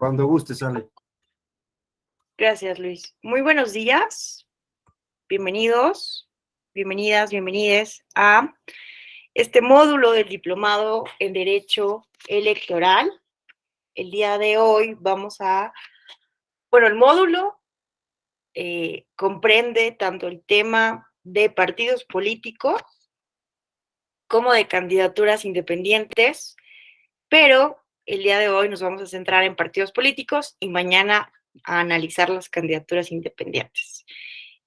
Cuando guste, sale. Gracias, Luis. Muy buenos días. Bienvenidos, bienvenidas, bienvenides a este módulo del Diplomado en Derecho Electoral. El día de hoy el módulo comprende tanto el tema de partidos políticos como de candidaturas independientes, pero el día de hoy nos vamos a centrar en partidos políticos y mañana a analizar las candidaturas independientes.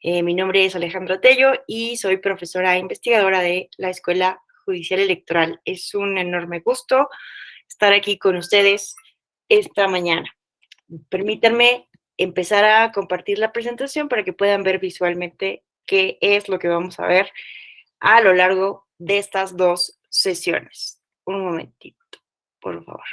Mi nombre es Alejandra Tello y soy profesora e investigadora de la Escuela Judicial Electoral. Es un enorme gusto estar aquí con ustedes esta mañana. Permítanme empezar a compartir la presentación para que puedan ver visualmente qué es lo que vamos a ver a lo largo de estas dos sesiones. Un momentito, por favor.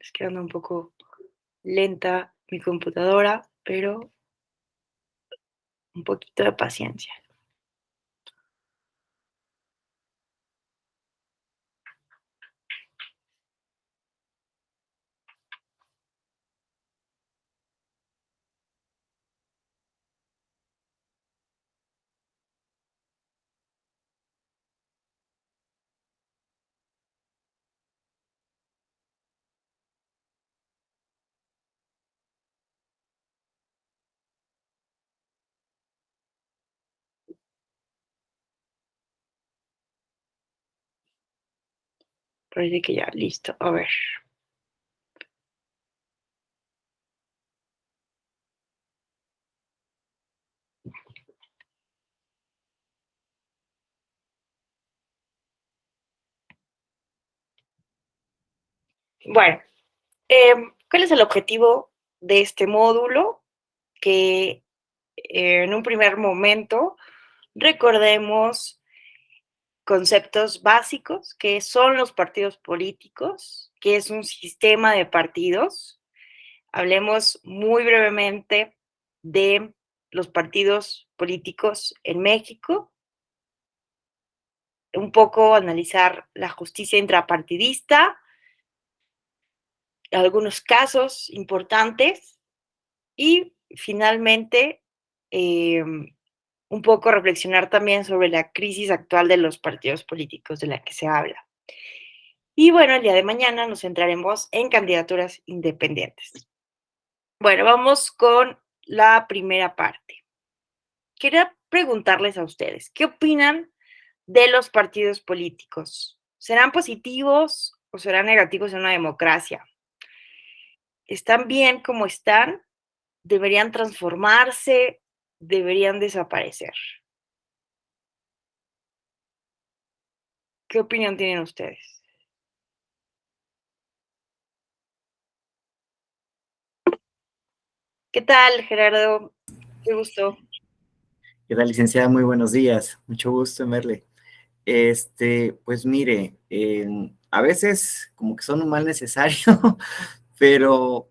Es quedando un poco lenta mi computadora, pero un poquito de paciencia. Parece que ya, listo. A ver. Bueno, ¿cuál es el objetivo de este módulo? Que en un primer momento recordemos conceptos básicos, que son los partidos políticos, que es un sistema de partidos. Hablemos muy brevemente de los partidos políticos en México, un poco analizar la justicia intrapartidista, algunos casos importantes y finalmente un poco reflexionar también sobre la crisis actual de los partidos políticos de la que se habla. Y bueno, el día de mañana nos centraremos en candidaturas independientes. Bueno, vamos con la primera parte. Quería preguntarles a ustedes, ¿qué opinan de los partidos políticos? ¿Serán positivos o serán negativos en una democracia? ¿Están bien como están? ¿Deberían transformarse? ¿Deberían desaparecer? ¿Qué opinión tienen ustedes? ¿Qué tal, Gerardo? Qué gusto. ¿Qué tal, licenciada? Muy buenos días. Mucho gusto en verle. Pues mire, a veces como que son un mal necesario, pero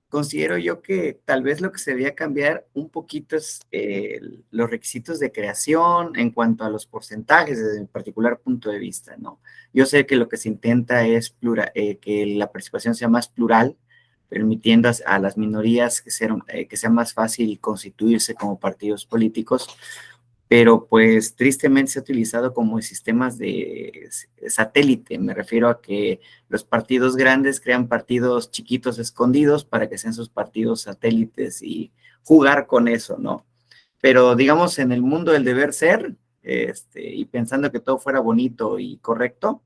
considero yo que tal vez lo que se debería cambiar un poquito es los requisitos de creación en cuanto a los porcentajes desde mi particular punto de vista, ¿no? Yo sé que lo que se intenta es que la participación sea más plural, permitiendo a las minorías que sea más fácil constituirse como partidos políticos, pero pues tristemente se ha utilizado como sistemas de satélite. Me refiero a que los partidos grandes crean partidos chiquitos escondidos para que sean sus partidos satélites y jugar con eso, ¿no? Pero digamos, en el mundo del deber ser, y pensando que todo fuera bonito y correcto,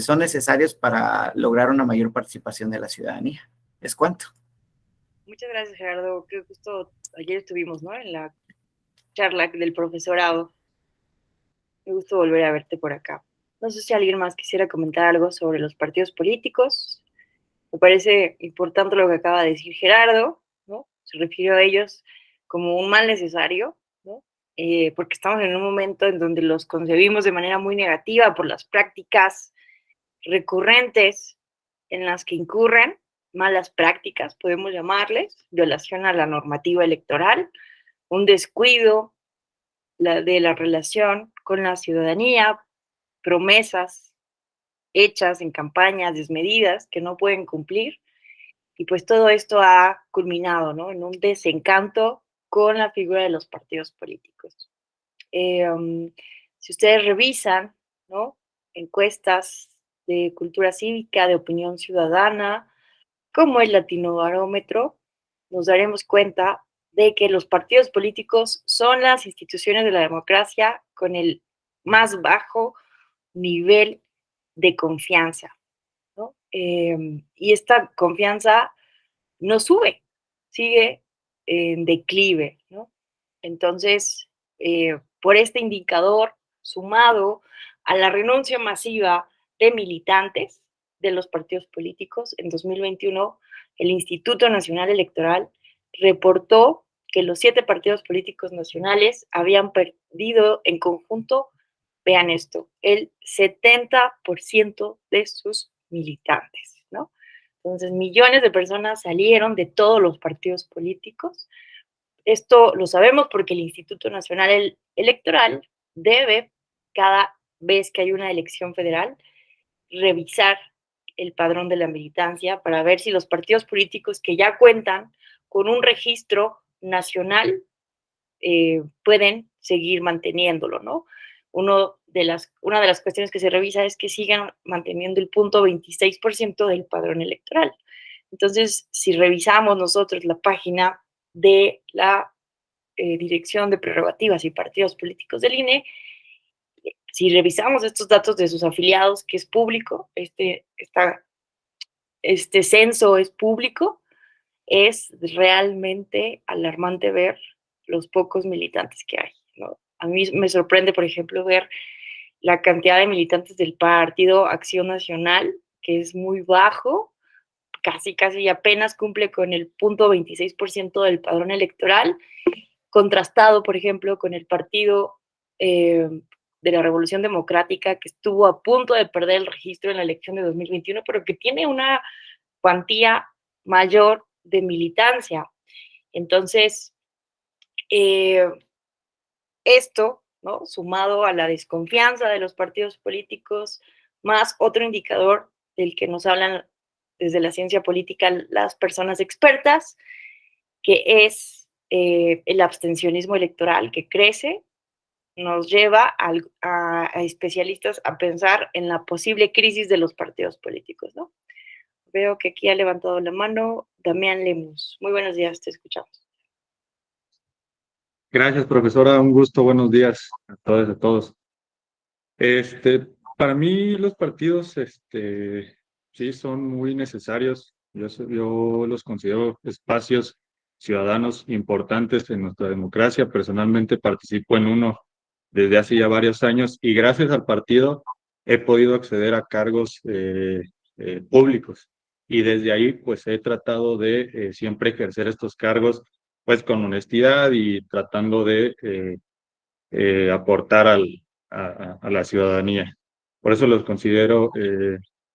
son necesarios para lograr una mayor participación de la ciudadanía. ¿Es cuánto? Muchas gracias, Gerardo. Qué gusto. Ayer estuvimos, ¿no? En la charla del profesorado. Me gusta volver a verte por acá. No sé si alguien más quisiera comentar algo sobre los partidos políticos. Me parece importante lo que acaba de decir Gerardo, ¿no? Se refirió a ellos como un mal necesario, ¿no? Porque estamos en un momento en donde los concebimos de manera muy negativa por las prácticas recurrentes en las que incurren, malas prácticas, podemos llamarles, violación a la normativa electoral, un descuido de la relación con la ciudadanía, promesas hechas en campañas desmedidas que no pueden cumplir. Y pues todo esto ha culminado, ¿no?, en un desencanto con la figura de los partidos políticos. Si ustedes revisan, ¿no?, encuestas de cultura cívica, de opinión ciudadana, como el Latinobarómetro, nos daremos cuenta de que los partidos políticos son las instituciones de la democracia con el más bajo nivel de confianza, ¿no? Y esta confianza no sube, sigue en declive, ¿no? Entonces, por este indicador, sumado a la renuncia masiva de militantes de los partidos políticos, en 2021 el Instituto Nacional Electoral reportó que los 7 partidos políticos nacionales habían perdido en conjunto, vean esto, el 70% de sus militantes, ¿no? Entonces, millones de personas salieron de todos los partidos políticos. Esto lo sabemos porque el Instituto Nacional Electoral debe, cada vez que hay una elección federal, revisar el padrón de la militancia para ver si los partidos políticos que ya cuentan con un registro nacional pueden seguir manteniéndolo, ¿no? Una de las cuestiones que se revisa es que sigan manteniendo el punto 26% del padrón electoral. Entonces, si revisamos nosotros la página de la Dirección de Prerrogativas y Partidos Políticos del INE, si revisamos estos datos de sus afiliados, que es público, este censo es público, es realmente alarmante ver los pocos militantes que hay, ¿no? A mí me sorprende, por ejemplo, ver la cantidad de militantes del Partido Acción Nacional, que es muy bajo, casi apenas cumple con el punto 26% del padrón electoral, contrastado, por ejemplo, con el Partido de la Revolución Democrática, que estuvo a punto de perder el registro en la elección de 2021, pero que tiene una cuantía mayor de militancia. Entonces, esto, ¿no?, sumado a la desconfianza de los partidos políticos, más otro indicador del que nos hablan desde la ciencia política las personas expertas, que es el abstencionismo electoral que crece, nos lleva a especialistas a pensar en la posible crisis de los partidos políticos, ¿no? Veo que aquí ha levantado la mano Damián Lemus. Muy buenos días, te escuchamos. Gracias, profesora. Un gusto. Buenos días a todas y a todos. Para mí los partidos, sí son muy necesarios. Yo los considero espacios ciudadanos importantes en nuestra democracia. Personalmente participo en uno desde hace ya varios años y gracias al partido he podido acceder a cargos públicos. Y desde ahí, pues he tratado de siempre ejercer estos cargos, pues con honestidad y tratando de aportar a la ciudadanía. Por eso los considero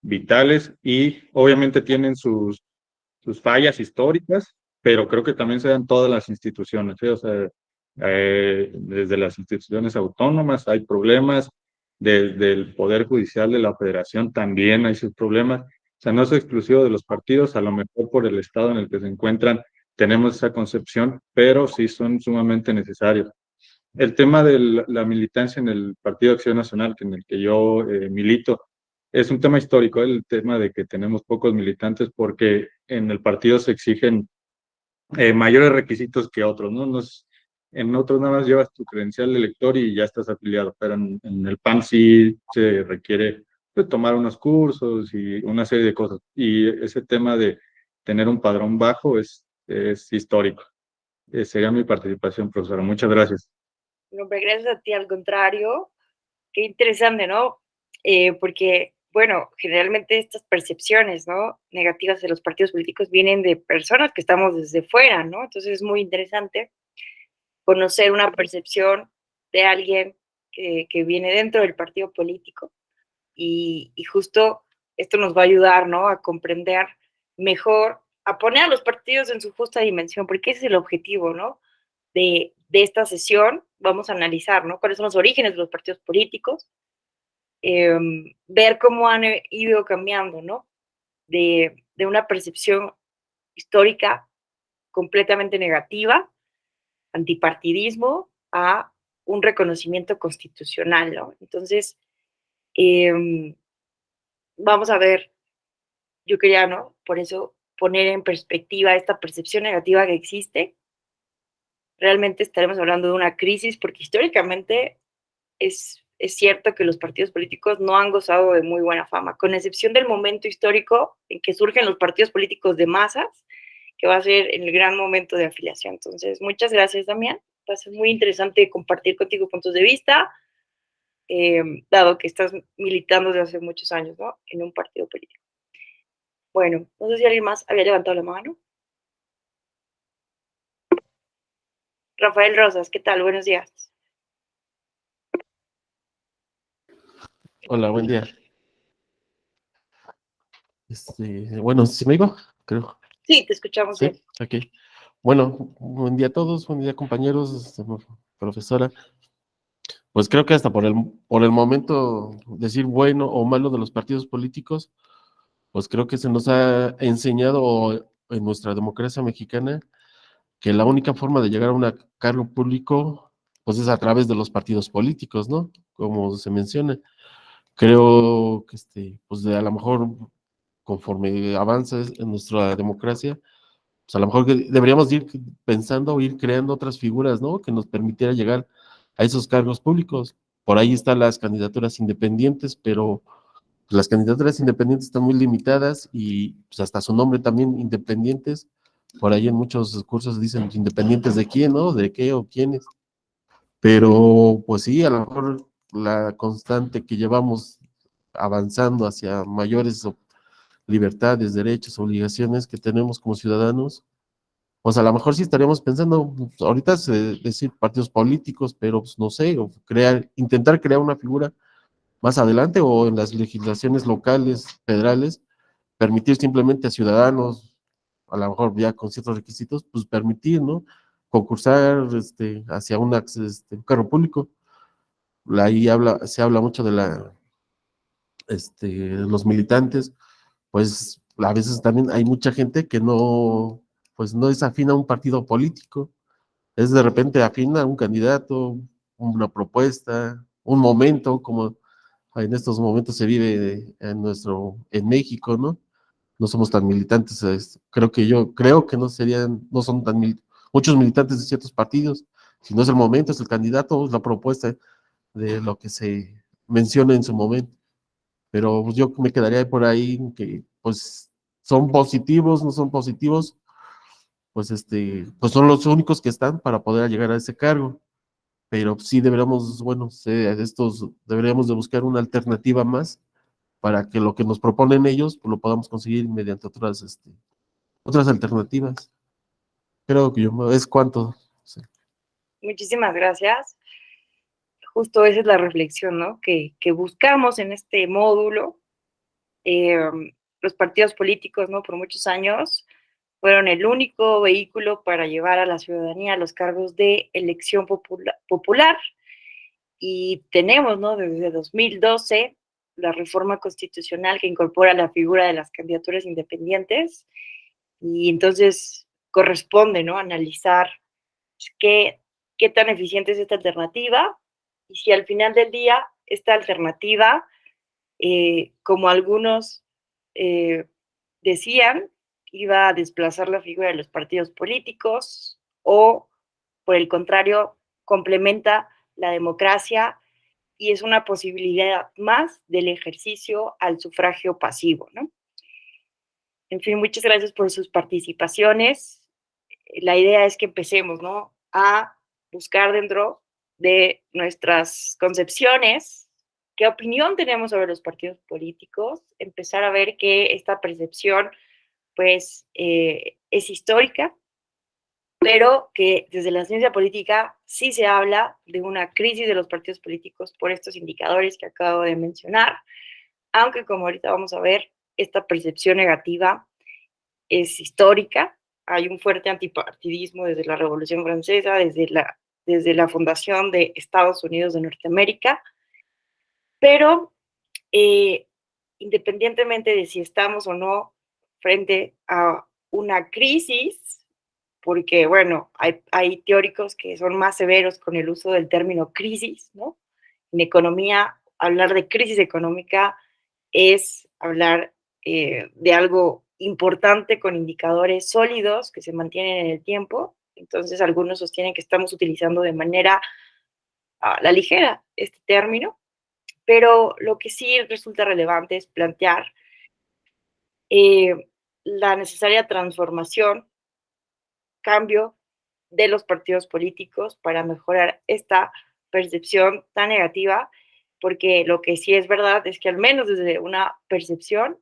vitales y obviamente tienen sus fallas históricas, pero creo que también se dan todas las instituciones, ¿sí? O sea, desde las instituciones autónomas hay problemas, desde el Poder Judicial de la Federación también hay sus problemas. O sea, no es exclusivo de los partidos, a lo mejor por el estado en el que se encuentran tenemos esa concepción, pero sí son sumamente necesarios. El tema de la militancia en el Partido Acción Nacional, en el que yo milito, es un tema histórico, el tema de que tenemos pocos militantes porque en el partido se exigen mayores requisitos que otros, ¿no? En otros nada más llevas tu credencial de elector y ya estás afiliado, pero en el PAN sí se requiere pues, tomar unos cursos y una serie de cosas. Y ese tema de tener un padrón bajo es histórico. Sería mi participación, profesora. Muchas gracias. No, hombre, gracias a ti, al contrario. Qué interesante, ¿no? Porque, bueno, generalmente estas percepciones, ¿no?, negativas de los partidos políticos vienen de personas que estamos desde fuera, ¿no? Entonces es muy interesante conocer una percepción de alguien que viene dentro del partido político y justo esto nos va a ayudar, ¿no?, a comprender mejor, a poner a los partidos en su justa dimensión, porque ese es el objetivo, ¿no? de esta sesión vamos a analizar, ¿no? Cuáles son los orígenes de los partidos políticos, ver cómo han ido cambiando, ¿no? De una percepción histórica completamente negativa, antipartidismo, a un reconocimiento constitucional, ¿no? Entonces, vamos a ver, yo quería, ¿no? Por eso poner en perspectiva esta percepción negativa que existe. Realmente estaremos hablando de una crisis, porque históricamente es cierto que los partidos políticos no han gozado de muy buena fama, con excepción del momento histórico en que surgen los partidos políticos de masas, que va a ser el gran momento de afiliación. Entonces, muchas gracias, Damián. Va a ser muy interesante compartir contigo puntos de vista, dado que estás militando desde hace muchos años, ¿no? En un partido político. Bueno, no sé si alguien más había levantado la mano. Rafael Rosas, ¿qué tal? Buenos días. Hola, buen día. Bueno, ¿sí me oigo? Creo. Sí, te escuchamos bien. Sí, ok. Bueno, buen día a todos, buen día compañeros, profesora. Pues creo que hasta por el momento decir bueno o malo de los partidos políticos, pues creo que se nos ha enseñado en nuestra democracia mexicana que la única forma de llegar a un cargo público, pues es a través de los partidos políticos, ¿no? Como se menciona. Creo que pues a lo mejor conforme avanza en nuestra democracia, pues a lo mejor que deberíamos ir pensando o ir creando otras figuras, ¿no? Que nos permitiera llegar a esos cargos públicos. Por ahí están las candidaturas independientes, pero pues, las candidaturas independientes están muy limitadas y pues hasta su nombre también independientes. Por ahí en muchos cursos dicen independientes de quién, ¿no? De qué o quiénes. Pero pues sí, a lo mejor la constante que llevamos avanzando hacia mayores libertades, derechos, obligaciones que tenemos como ciudadanos, pues a lo mejor sí estaríamos pensando, pues, ahorita decir partidos políticos, pero pues no sé, o intentar crear una figura más adelante o en las legislaciones locales, federales, permitir simplemente a ciudadanos, a lo mejor ya con ciertos requisitos, pues permitir, ¿no? Concursar hacia un cargo público. Ahí se habla mucho de los militantes, pues a veces también hay mucha gente que no, pues no es afín a un partido político, es de repente afín a un candidato, una propuesta, un momento, como en estos momentos se vive en México, ¿no? No somos tan militantes, creo que no son muchos militantes de ciertos partidos, si no es el momento, es el candidato, es la propuesta de lo que se menciona en su momento. Pero pues, yo me quedaría por ahí que pues son positivos, no son positivos, pues pues son los únicos que están para poder llegar a ese cargo. Pero sí deberíamos, bueno, deberíamos de buscar una alternativa más para que lo que nos proponen ellos, pues lo podamos conseguir mediante otras alternativas. Creo que es cuanto. Sí. Muchísimas gracias. Justo esa es la reflexión, ¿no? Que buscamos en este módulo. Los partidos políticos, ¿no? Por muchos años fueron el único vehículo para llevar a la ciudadanía a los cargos de elección popular. Y tenemos, ¿no? Desde 2012 la reforma constitucional que incorpora la figura de las candidaturas independientes, y entonces corresponde, ¿no? Analizar qué tan eficiente es esta alternativa, y si al final del día esta alternativa, como algunos decían, iba a desplazar la figura de los partidos políticos, o por el contrario, complementa la democracia y es una posibilidad más del ejercicio al sufragio pasivo, ¿no? En fin, muchas gracias por sus participaciones. La idea es que empecemos, ¿no? A buscar dentro de nuestras concepciones qué opinión tenemos sobre los partidos políticos, empezar a ver que esta percepción, pues, es histórica, pero que desde la ciencia política sí se habla de una crisis de los partidos políticos por estos indicadores que acabo de mencionar, aunque como ahorita vamos a ver, esta percepción negativa es histórica hay un fuerte antipartidismo desde la Revolución Francesa, desde la fundación de Estados Unidos de Norteamérica, pero independientemente de si estamos o no frente a una crisis, porque, bueno, hay teóricos que son más severos con el uso del término crisis, ¿no? En economía, hablar de crisis económica es hablar de algo importante con indicadores sólidos que se mantienen en el tiempo. Entonces, algunos sostienen que estamos utilizando de manera a la ligera este término, pero lo que sí resulta relevante es plantear la necesaria transformación, cambio de los partidos políticos para mejorar esta percepción tan negativa, porque lo que sí es verdad es que al menos desde una percepción,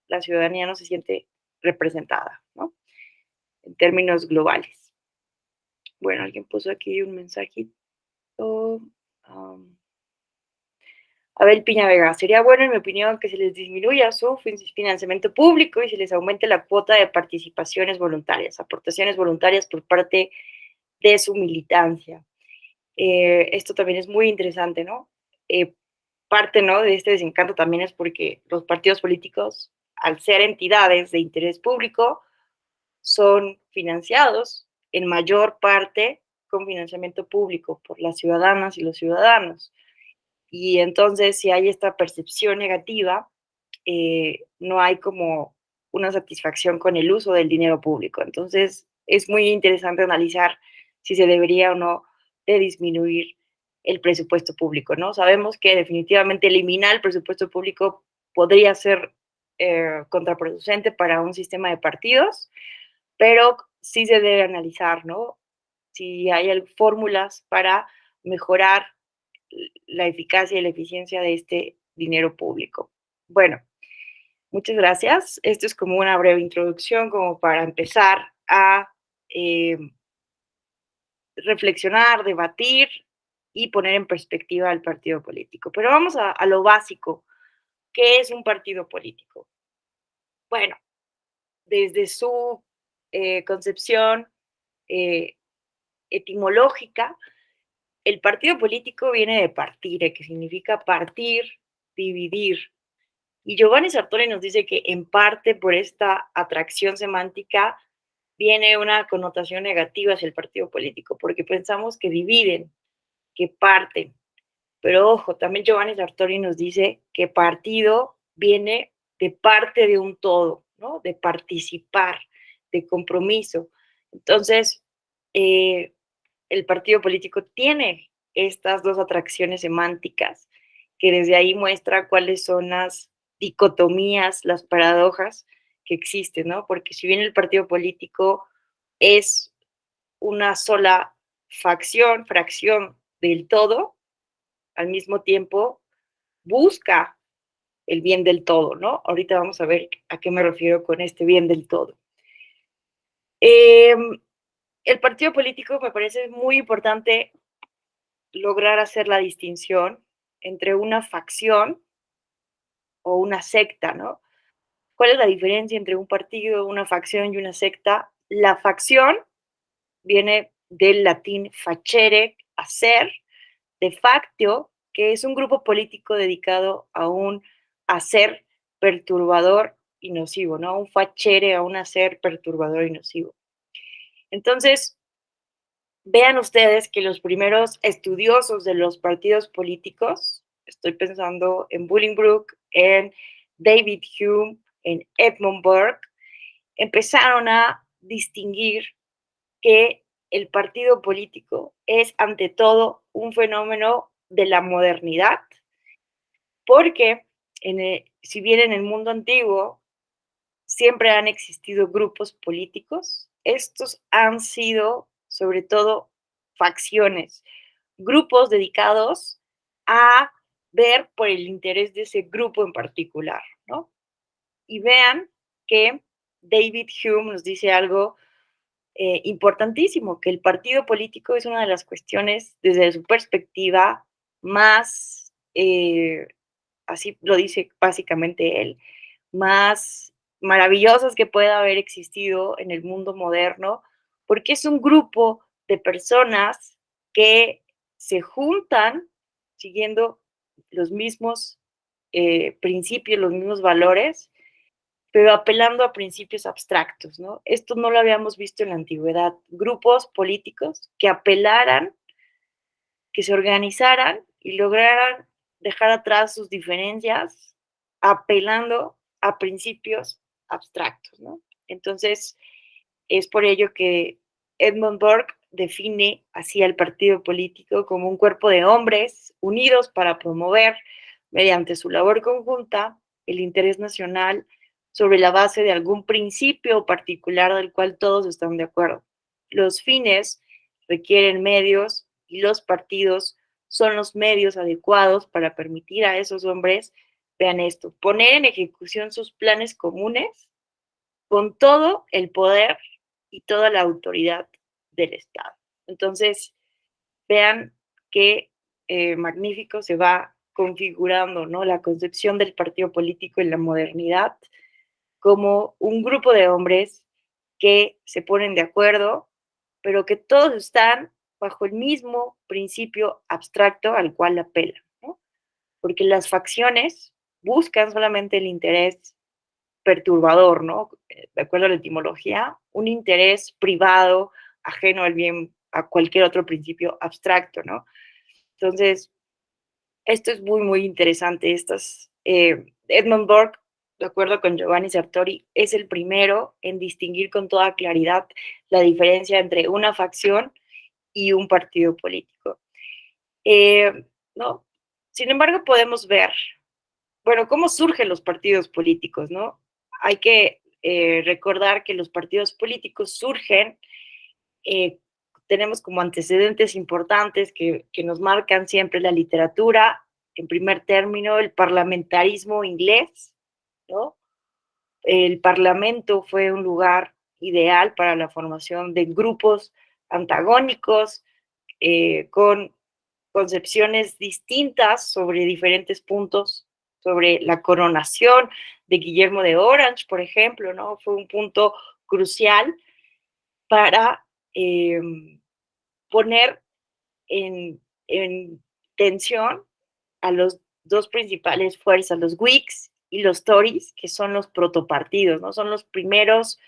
la ciudadanía no se siente representada, ¿no? En términos globales. Bueno, alguien puso aquí un mensajito. Abel Piña Vega, sería bueno, en mi opinión, que se les disminuya su financiamiento público y se les aumente la cuota de participaciones voluntarias, aportaciones voluntarias por parte de su militancia. Esto también es muy interesante, ¿no? Parte, ¿no?, de este desencanto también es porque los partidos políticos, al ser entidades de interés público, son financiados en mayor parte con financiamiento público por las ciudadanas y los ciudadanos. Y entonces, si hay esta percepción negativa, no hay como una satisfacción con el uso del dinero público. Entonces, es muy interesante analizar si se debería o no de disminuir el presupuesto público, ¿no? Sabemos que definitivamente eliminar el presupuesto público podría ser contraproducente para un sistema de partidos, pero sí se debe analizar, ¿no? Si hay fórmulas para mejorar la eficacia y la eficiencia de este dinero público. Bueno, muchas gracias. Esto es como una breve introducción, como para empezar a reflexionar, debatir y poner en perspectiva al partido político. Pero vamos a lo básico. ¿Qué es un partido político? Bueno, desde su concepción etimológica, el partido político viene de partire, que significa partir, dividir. Y Giovanni Sartori nos dice que en parte por esta atracción semántica viene una connotación negativa hacia el partido político, porque pensamos que dividen, que parten. Pero ojo, también Giovanni Sartori nos dice que partido viene de parte de un todo, ¿no? De participar, de compromiso. Entonces, el partido político tiene estas dos atracciones semánticas, que desde ahí muestra cuáles son las dicotomías, las paradojas que existen, ¿no? Porque si bien el partido político es una sola fracción del todo, al mismo tiempo busca el bien del todo, ¿no? Ahorita vamos a ver a qué me refiero con este bien del todo. El partido político me parece muy importante lograr hacer la distinción entre una facción o una secta, ¿no? ¿Cuál es la diferencia entre un partido, una facción y una secta? La facción viene del latín facere, hacer, de factio, que es un grupo político dedicado a un hacer perturbador y nocivo, ¿no? Un facere, a un hacer perturbador y nocivo. Entonces, vean ustedes que los primeros estudiosos de los partidos políticos, estoy pensando en Bolingbroke, en David Hume, en Edmund Burke, empezaron a distinguir que el partido político es ante todo un fenómeno de la modernidad, porque si bien en el mundo antiguo siempre han existido grupos políticos, estos han sido sobre todo facciones, grupos dedicados a ver por el interés de ese grupo en particular, ¿no? Y vean que David Hume nos dice algo importantísimo, que el partido político es una de las cuestiones, desde su perspectiva, más, así lo dice básicamente él, más maravillosas que pueda haber existido en el mundo moderno, porque es un grupo de personas que se juntan siguiendo los mismos principios, los mismos valores, pero apelando a principios abstractos, ¿no? Esto no lo habíamos visto en la antigüedad. Grupos políticos que apelaran, que se organizaran y lograran dejar atrás sus diferencias, apelando a principios abstractos, ¿no? Entonces, es por ello que Edmund Burke define así al partido político como un cuerpo de hombres unidos para promover, mediante su labor conjunta, el interés nacional sobre la base de algún principio particular del cual todos están de acuerdo. Los fines requieren medios y los partidos son los medios adecuados para permitir a esos hombres, vean esto, poner en ejecución sus planes comunes con todo el poder y toda la autoridad del Estado. Entonces, vean qué magnífico se va configurando, ¿no? La concepción del partido político en la modernidad como un grupo de hombres que se ponen de acuerdo, pero que todos están bajo el mismo principio abstracto al cual apelan, ¿no? Porque las facciones buscan solamente el interés perturbador, ¿no? De acuerdo a la etimología, un interés privado, ajeno al bien, a cualquier otro principio abstracto, ¿no? Entonces, esto es muy, muy interesante. Edmund Burke, de acuerdo con Giovanni Sartori, es el primero en distinguir con toda claridad la diferencia entre una facción y un partido político. ¿No? Sin embargo, podemos ver, bueno, cómo surgen los partidos políticos, ¿no? Hay que recordar que los partidos políticos surgen, tenemos como antecedentes importantes que nos marcan siempre la literatura, en primer término, el parlamentarismo inglés, ¿no? El parlamento fue un lugar ideal para la formación de grupos antagónicos, con concepciones distintas sobre diferentes puntos, sobre la coronación de Guillermo de Orange, por ejemplo, ¿no? Fue un punto crucial para poner en tensión a los dos principales fuerzas, los Whigs y los Tories, que son los protopartidos, ¿no? Son los primeros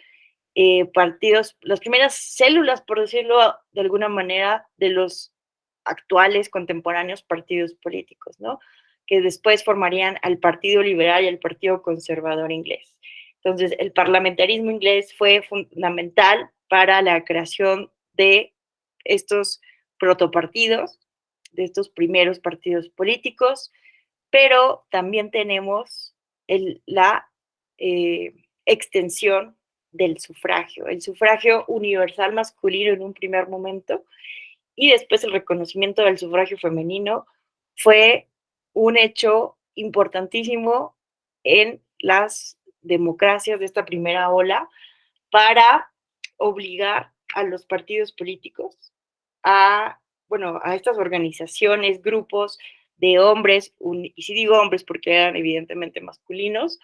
partidos, las primeras células, por decirlo de alguna manera, de los actuales contemporáneos partidos políticos, ¿no? Que después formarían al Partido Liberal y al Partido Conservador inglés. Entonces, el parlamentarismo inglés fue fundamental para la creación de estos protopartidos, de estos primeros partidos políticos, pero también tenemos la extensión del sufragio, el sufragio universal masculino en un primer momento, y después el reconocimiento del sufragio femenino fue un hecho importantísimo en las democracias de esta primera ola para obligar a los partidos políticos a estas organizaciones, grupos de hombres, y si digo hombres porque eran evidentemente masculinos,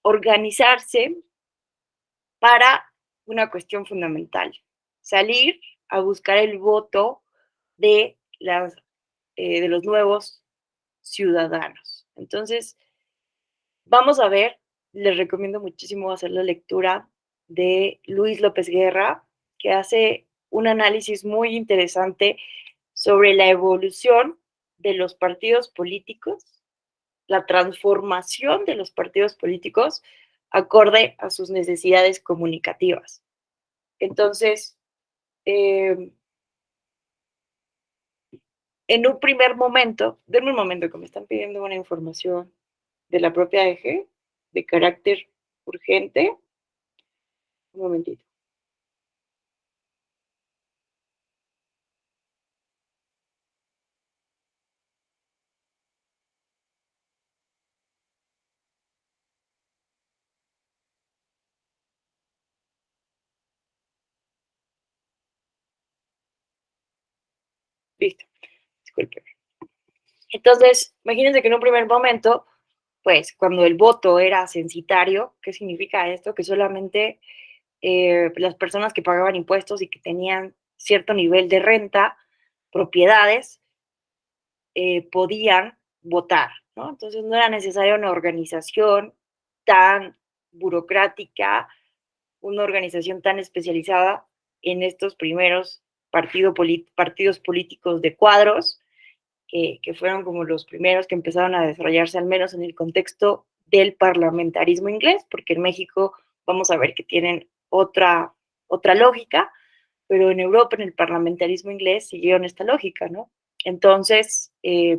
organizarse para una cuestión fundamental, salir a buscar el voto de, de los nuevos ciudadanos. Entonces, vamos a ver, les recomiendo muchísimo hacer la lectura de Luis López Guerra, que hace un análisis muy interesante sobre la evolución de los partidos políticos, la transformación de los partidos políticos acorde a sus necesidades comunicativas. Entonces, en un primer momento, denme un momento que me están pidiendo una información de la propia eje de carácter urgente. Un momentito. Listo, disculpen. Entonces, imagínense que en un primer momento pues cuando el voto era censitario. ¿Qué significa esto? Que solamente las personas que pagaban impuestos y que tenían cierto nivel de renta, propiedades, podían votar, ¿no? Entonces no era necesaria una organización tan burocrática, una organización tan especializada en estos primeros partidos políticos de cuadros, que fueron como los primeros que empezaron a desarrollarse, al menos en el contexto del parlamentarismo inglés, porque en México vamos a ver que tienen otra lógica, pero en Europa, en el parlamentarismo inglés, siguieron esta lógica, ¿no? Entonces,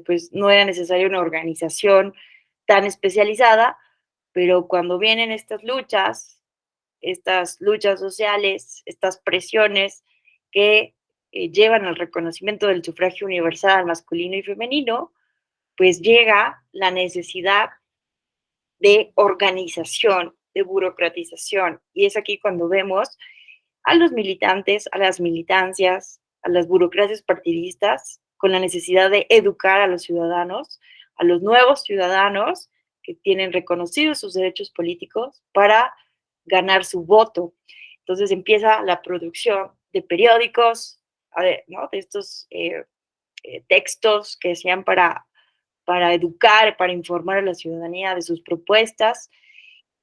pues no era necesaria una organización tan especializada, pero cuando vienen estas luchas sociales, estas presiones que llevan al reconocimiento del sufragio universal masculino y femenino, pues llega la necesidad de organización, de burocratización. Y es aquí cuando vemos a los militantes, a las militancias, a las burocracias partidistas, con la necesidad de educar a los ciudadanos, a los nuevos ciudadanos que tienen reconocidos sus derechos políticos para ganar su voto. Entonces empieza la producción de periódicos, ¿no? De estos textos que sean para educar, para informar a la ciudadanía de sus propuestas,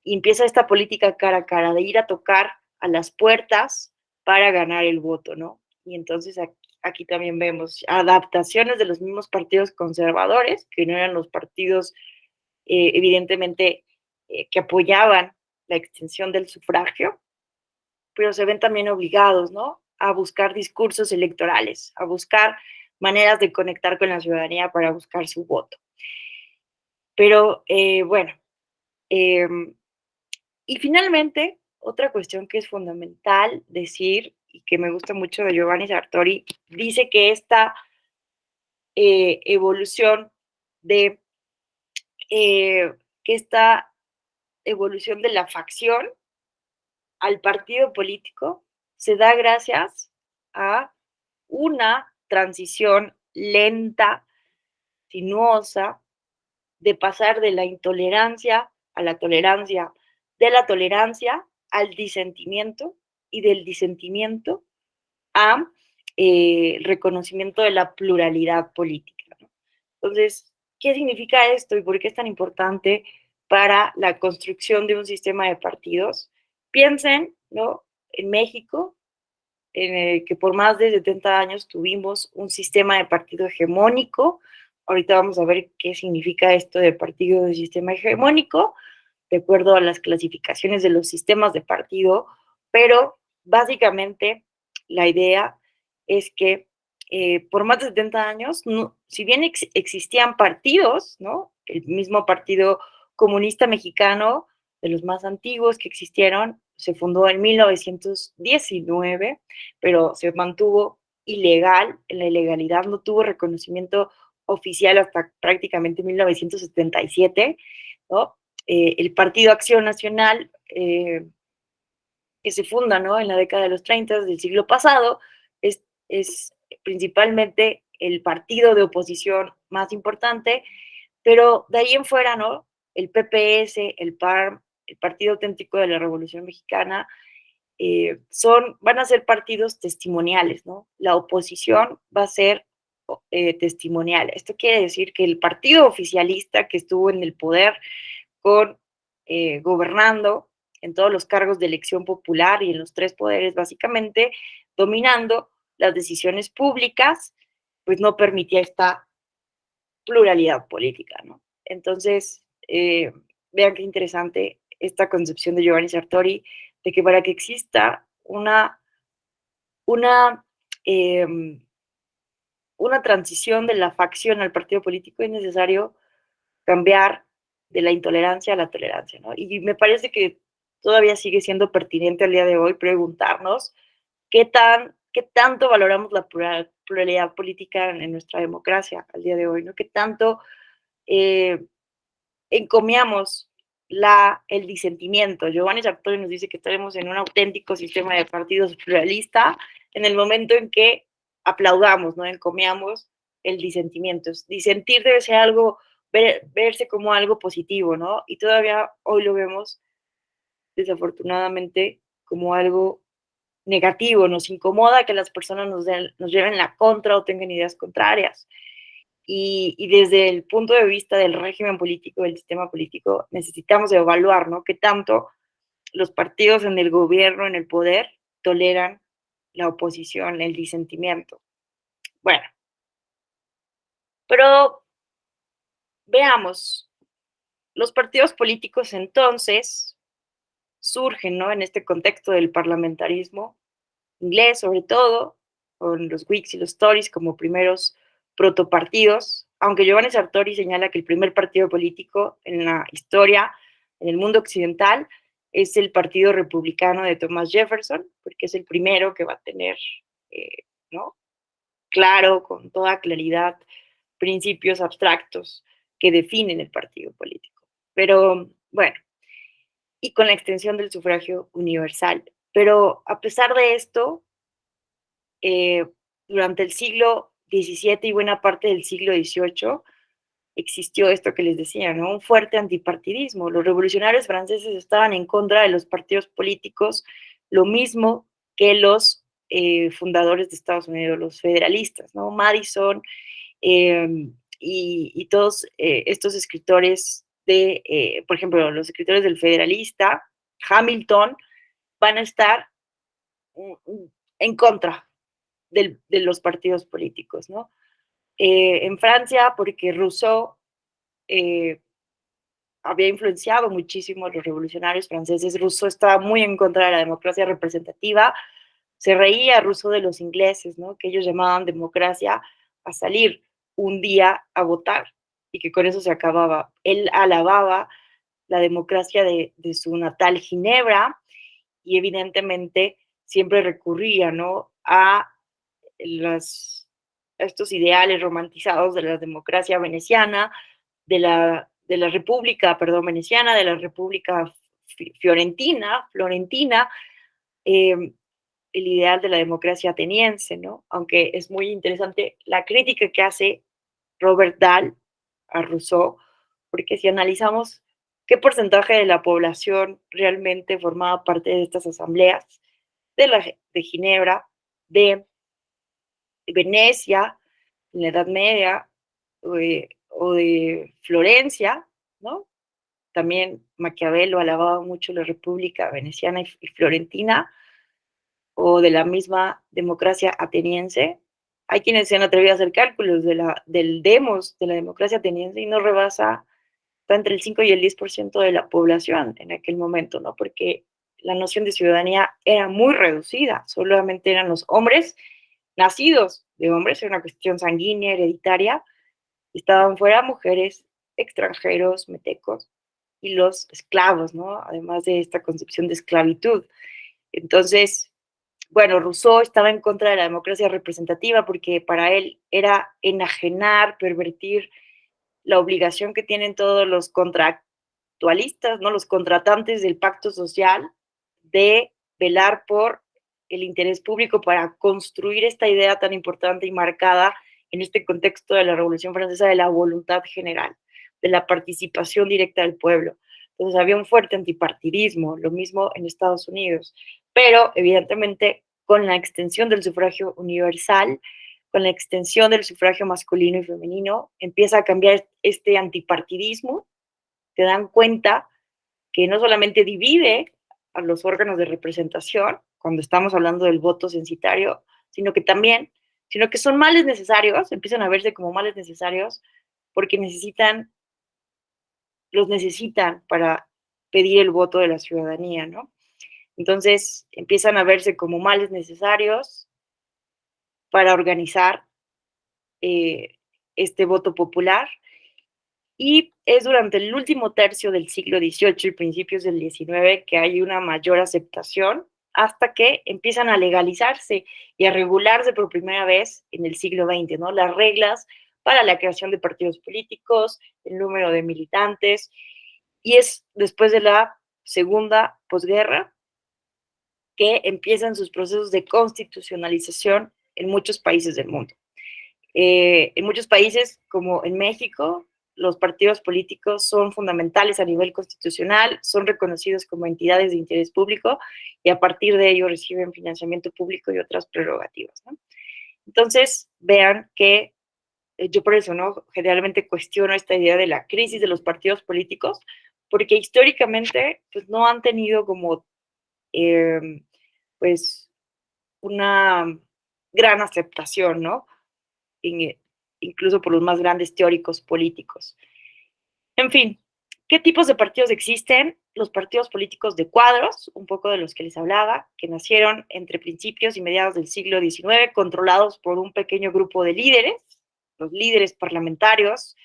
y empieza esta política cara a cara de ir a tocar a las puertas para ganar el voto, ¿no? Y entonces aquí también vemos adaptaciones de los mismos partidos conservadores, que no eran los partidos evidentemente que apoyaban la extensión del sufragio, pero se ven también obligados, ¿no? A buscar discursos electorales, a buscar maneras de conectar con la ciudadanía para buscar su voto. Pero bueno, y finalmente, otra cuestión que es fundamental decir y que me gusta mucho de Giovanni Sartori, dice que esta evolución de la facción al partido político se da gracias a una transición lenta, sinuosa, de pasar de la intolerancia a la tolerancia, de la tolerancia al disentimiento y del disentimiento a reconocimiento de la pluralidad política, ¿no? Entonces, ¿qué significa esto y por qué es tan importante para la construcción de un sistema de partidos? Piensen, ¿no? En México, en el que por más de 70 años tuvimos un sistema de partido hegemónico. Ahorita vamos a ver qué significa esto de partido de sistema hegemónico, de acuerdo a las clasificaciones de los sistemas de partido, pero básicamente la idea es que por más de 70 años, no, si bien existían partidos, ¿no? El mismo Partido Comunista Mexicano, de los más antiguos que existieron, se fundó en 1919, pero se mantuvo ilegal, en la ilegalidad, no tuvo reconocimiento oficial hasta prácticamente 1977, ¿no? El Partido Acción Nacional, que se funda, ¿no? En la década de los 30 del siglo pasado, es principalmente el partido de oposición más importante, pero de ahí en fuera, ¿no? El PPS, el PARM, el Partido Auténtico de la Revolución Mexicana, van a ser partidos testimoniales, ¿no? La oposición va a ser testimonial. Esto quiere decir que el partido oficialista que estuvo en el poder gobernando en todos los cargos de elección popular y en los tres poderes, básicamente, dominando las decisiones públicas, pues no permitía esta pluralidad política, ¿no? Entonces, vean qué interesante esta concepción de Giovanni Sartori, de que para que exista una transición de la facción al partido político es necesario cambiar de la intolerancia a la tolerancia, ¿no? Y me parece que todavía sigue siendo pertinente al día de hoy preguntarnos qué tanto valoramos la pluralidad política en nuestra democracia al día de hoy, ¿no? Qué tanto encomiamos el disentimiento. Giovanni Sartori nos dice que estaremos en un auténtico sistema de partidos pluralista en el momento en que aplaudamos, ¿no? Encomiamos el disentimiento. Disentir debe ser algo verse como algo positivo, ¿no? Y todavía hoy lo vemos, desafortunadamente, como algo negativo. Nos incomoda que las personas nos lleven la contra o tengan ideas contrarias. Y desde el punto de vista del régimen político, del sistema político, necesitamos evaluar, ¿no? Qué tanto los partidos en el gobierno, en el poder, toleran la oposición, el disentimiento. Bueno, pero veamos, los partidos políticos entonces surgen, ¿no? En este contexto del parlamentarismo inglés, sobre todo, con los Whigs y los Tories como primeros protopartidos, aunque Giovanni Sartori señala que el primer partido político en la historia, en el mundo occidental, es el Partido Republicano de Thomas Jefferson, porque es el primero que va a tener, ¿no? Claro, con toda claridad, principios abstractos que definen el partido político. Pero bueno, y con la extensión del sufragio universal. Pero a pesar de esto, durante el siglo XVII y buena parte del siglo XVIII existió esto que les decía, ¿no? Un fuerte antipartidismo. Los revolucionarios franceses estaban en contra de los partidos políticos, lo mismo que los fundadores de Estados Unidos, los federalistas, ¿no? Madison y todos estos escritores por ejemplo, los escritores del Federalista, Hamilton, van a estar en contra de los partidos políticos, ¿no? En Francia, porque Rousseau había influenciado muchísimo a los revolucionarios franceses. Rousseau estaba muy en contra de la democracia representativa. Se reía Rousseau de los ingleses, ¿no? Que ellos llamaban democracia a salir un día a votar y que con eso se acababa. Él alababa la democracia de su natal Ginebra y evidentemente siempre recurría, ¿no? A estos ideales romantizados de la democracia veneciana, de la República, perdón, veneciana, de la República florentina, el ideal de la democracia ateniense, ¿no? Aunque es muy interesante la crítica que hace Robert Dahl a Rousseau, porque si analizamos qué porcentaje de la población realmente formaba parte de estas asambleas, de Ginebra, de Venecia, en la Edad Media, o de Florencia, ¿no? También Maquiavelo alababa mucho la República veneciana y florentina, o de la misma democracia ateniense. Hay quienes se han atrevido a hacer cálculos del demos de la democracia ateniense y no rebasa, está entre el 5 y el 10% de la población en aquel momento, ¿no? Porque la noción de ciudadanía era muy reducida, solamente eran los hombres nacidos de hombres, era una cuestión sanguínea, hereditaria, estaban fuera mujeres, extranjeros, metecos, y los esclavos, ¿no? Además de esta concepción de esclavitud. Entonces, bueno, Rousseau estaba en contra de la democracia representativa porque para él era enajenar, pervertir la obligación que tienen todos los contractualistas, ¿no? Los contratantes del pacto social de velar por el interés público para construir esta idea tan importante y marcada en este contexto de la Revolución Francesa de la voluntad general, de la participación directa del pueblo. Entonces había un fuerte antipartidismo, lo mismo en Estados Unidos, pero evidentemente con la extensión del sufragio universal, con la extensión del sufragio masculino y femenino, empieza a cambiar este antipartidismo, se dan cuenta que no solamente divide a los órganos de representación, cuando estamos hablando del voto censitario, sino que son males necesarios, empiezan a verse como males necesarios, porque los necesitan para pedir el voto de la ciudadanía, ¿no? Entonces empiezan a verse como males necesarios para organizar este voto popular, y es durante el último tercio del siglo XVIII y principios del XIX que hay una mayor aceptación, hasta que empiezan a legalizarse y a regularse por primera vez en el siglo XX, ¿no? Las reglas para la creación de partidos políticos, el número de militantes, y es después de la segunda posguerra que empiezan sus procesos de constitucionalización en muchos países del mundo. En muchos países, como en México, los partidos políticos son fundamentales a nivel constitucional, son reconocidos como entidades de interés público y a partir de ello reciben financiamiento público y otras prerrogativas, ¿no? Entonces, vean que yo por eso, ¿no? Generalmente cuestiono esta idea de la crisis de los partidos políticos, porque históricamente, pues, no han tenido como, pues, una gran aceptación, ¿no? Incluso por los más grandes teóricos políticos. En fin, ¿qué tipos de partidos existen? Los partidos políticos de cuadros, un poco de los que les hablaba, que nacieron entre principios y mediados del siglo XIX, controlados por un pequeño grupo de líderes, los líderes parlamentarios,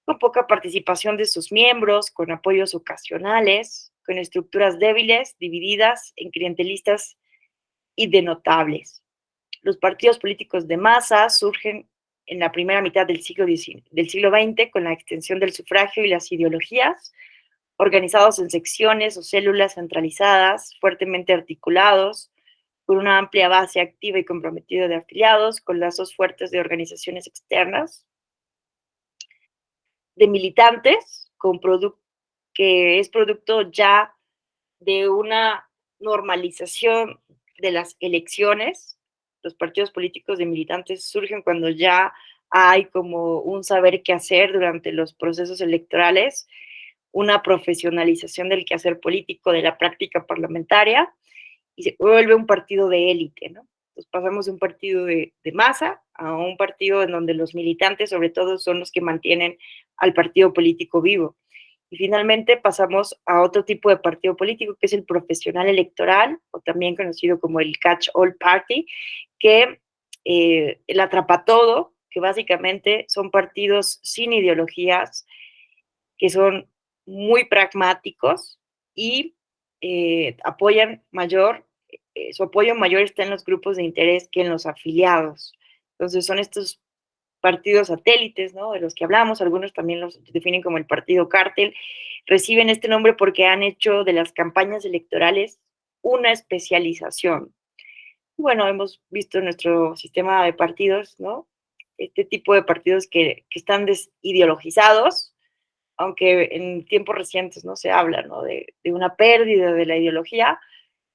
con poca participación de sus miembros, con apoyos ocasionales, con estructuras débiles, divididas en clientelistas y de notables. Los partidos políticos de masa surgen en la primera mitad del siglo XX con la extensión del sufragio y las ideologías, organizados en secciones o células centralizadas, fuertemente articulados, con una amplia base activa y comprometida de afiliados, con lazos fuertes de organizaciones externas, de militantes, que es producto ya de una normalización de las elecciones. Los partidos políticos de militantes surgen cuando ya hay como un saber qué hacer durante los procesos electorales, una profesionalización del quehacer político, de la práctica parlamentaria, y se vuelve un partido de élite, ¿no? Entonces pasamos de un partido de masa a un partido en donde los militantes, sobre todo, son los que mantienen al partido político vivo. Y finalmente pasamos a otro tipo de partido político, que es el profesional electoral, o también conocido como el catch-all party, que el atrapatodo, que básicamente son partidos sin ideologías, que son muy pragmáticos y su apoyo mayor está en los grupos de interés que en los afiliados. Entonces son estos partidos satélites, ¿no? De los que hablamos, algunos también los definen como el partido cártel, reciben este nombre porque han hecho de las campañas electorales una especialización. Bueno, hemos visto en nuestro sistema de partidos, ¿no? Este tipo de partidos que están desideologizados, aunque en tiempos recientes no se habla, ¿no? De una pérdida de la ideología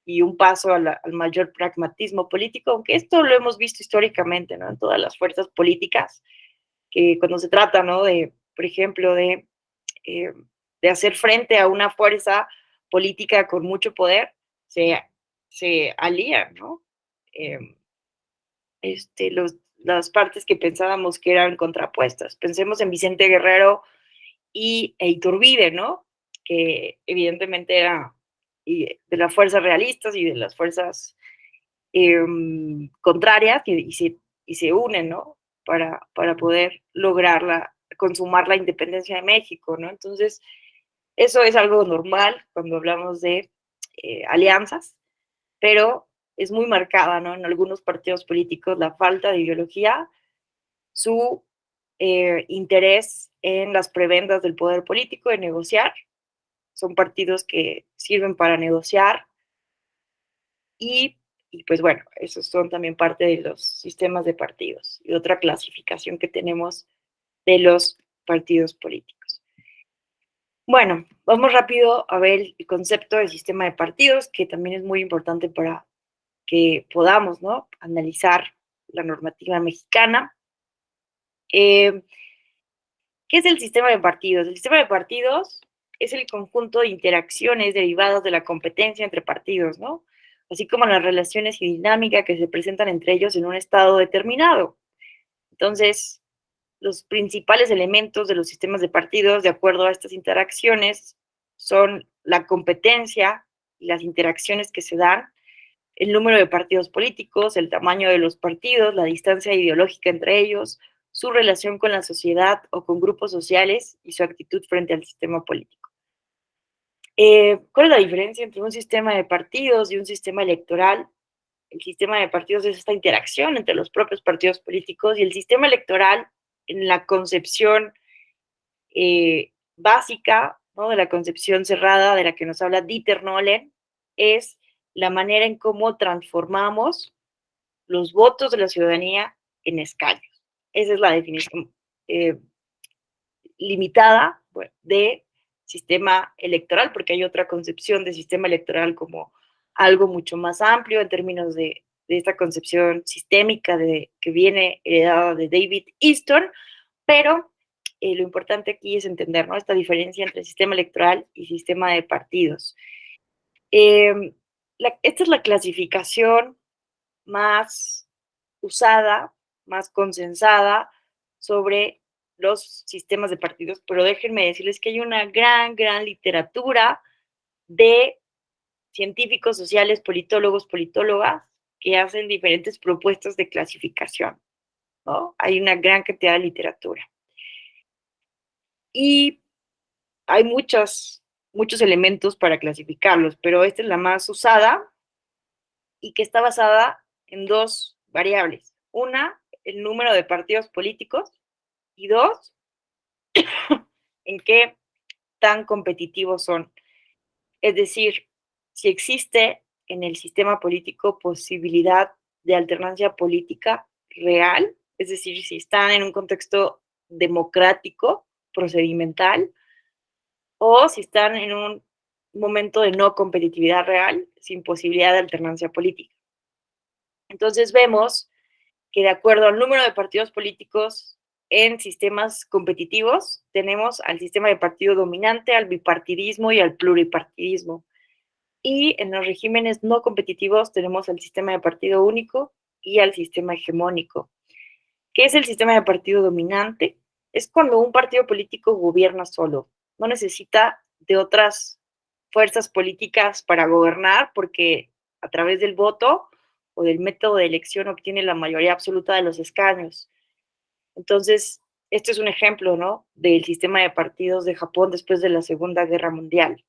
y un paso al mayor pragmatismo político, aunque esto lo hemos visto históricamente, ¿no? En todas las fuerzas políticas, que cuando se trata, ¿no? De, por ejemplo, de hacer frente a una fuerza política con mucho poder, se alían, ¿no? Eh, las partes que pensábamos que eran contrapuestas. Pensemos en Vicente Guerrero e Iturbide, ¿no? Que evidentemente era de las fuerzas realistas y de las fuerzas contrarias y se unen, ¿no? Para poder consumar la independencia de México, ¿no? Entonces, eso es algo normal cuando hablamos de alianzas, pero es muy marcada, ¿no? En algunos partidos políticos la falta de ideología, su interés en las prebendas del poder político, de negociar. Son partidos que sirven para negociar y pues bueno, esos son también parte de los sistemas de partidos y otra clasificación que tenemos de los partidos políticos. Bueno, vamos rápido a ver el concepto del sistema de partidos, que también es muy importante para que podamos, ¿no? Analizar la normativa mexicana. ¿Qué es el sistema de partidos? El sistema de partidos es el conjunto de interacciones derivadas de la competencia entre partidos, ¿no? Así como las relaciones y dinámica que se presentan entre ellos en un estado determinado. Entonces, los principales elementos de los sistemas de partidos, de acuerdo a estas interacciones, son la competencia y las interacciones que se dan, el número de partidos políticos, el tamaño de los partidos, la distancia ideológica entre ellos, su relación con la sociedad o con grupos sociales y su actitud frente al sistema político. ¿Cuál es la diferencia entre un sistema de partidos y un sistema electoral? El sistema de partidos es esta interacción entre los propios partidos políticos y el sistema electoral, en la concepción básica, ¿no? De la concepción cerrada de la que nos habla Dieter Nolen, es la manera en cómo transformamos los votos de la ciudadanía en escaños. Esa es la definición limitada de sistema electoral, porque hay otra concepción de sistema electoral como algo mucho más amplio en términos de esta concepción sistémica que viene heredada de David Easton, pero lo importante aquí es entender, ¿no?, esta diferencia entre sistema electoral y sistema de partidos. Esta es la clasificación más usada, más consensada sobre los sistemas de partidos, pero déjenme decirles que hay una gran literatura de científicos sociales, politólogos, politólogas, que hacen diferentes propuestas de clasificación, ¿no? Hay una gran cantidad de literatura. Y hay muchos elementos para clasificarlos, pero esta es la más usada y que está basada en dos variables. Una, el número de partidos políticos, y dos, en qué tan competitivos son. Es decir, si existe en el sistema político posibilidad de alternancia política real, es decir, si están en un contexto democrático, procedimental, o si están en un momento de no competitividad real, sin posibilidad de alternancia política. Entonces vemos que de acuerdo al número de partidos políticos en sistemas competitivos, tenemos al sistema de partido dominante, al bipartidismo y al pluripartidismo. Y en los regímenes no competitivos tenemos al sistema de partido único y al sistema hegemónico. ¿Qué es el sistema de partido dominante? Es cuando un partido político gobierna solo, no necesita de otras fuerzas políticas para gobernar, porque a través del voto o del método de elección obtiene la mayoría absoluta de los escaños. Entonces, este es un ejemplo, ¿no?, del sistema de partidos de Japón después de la Segunda Guerra Mundial.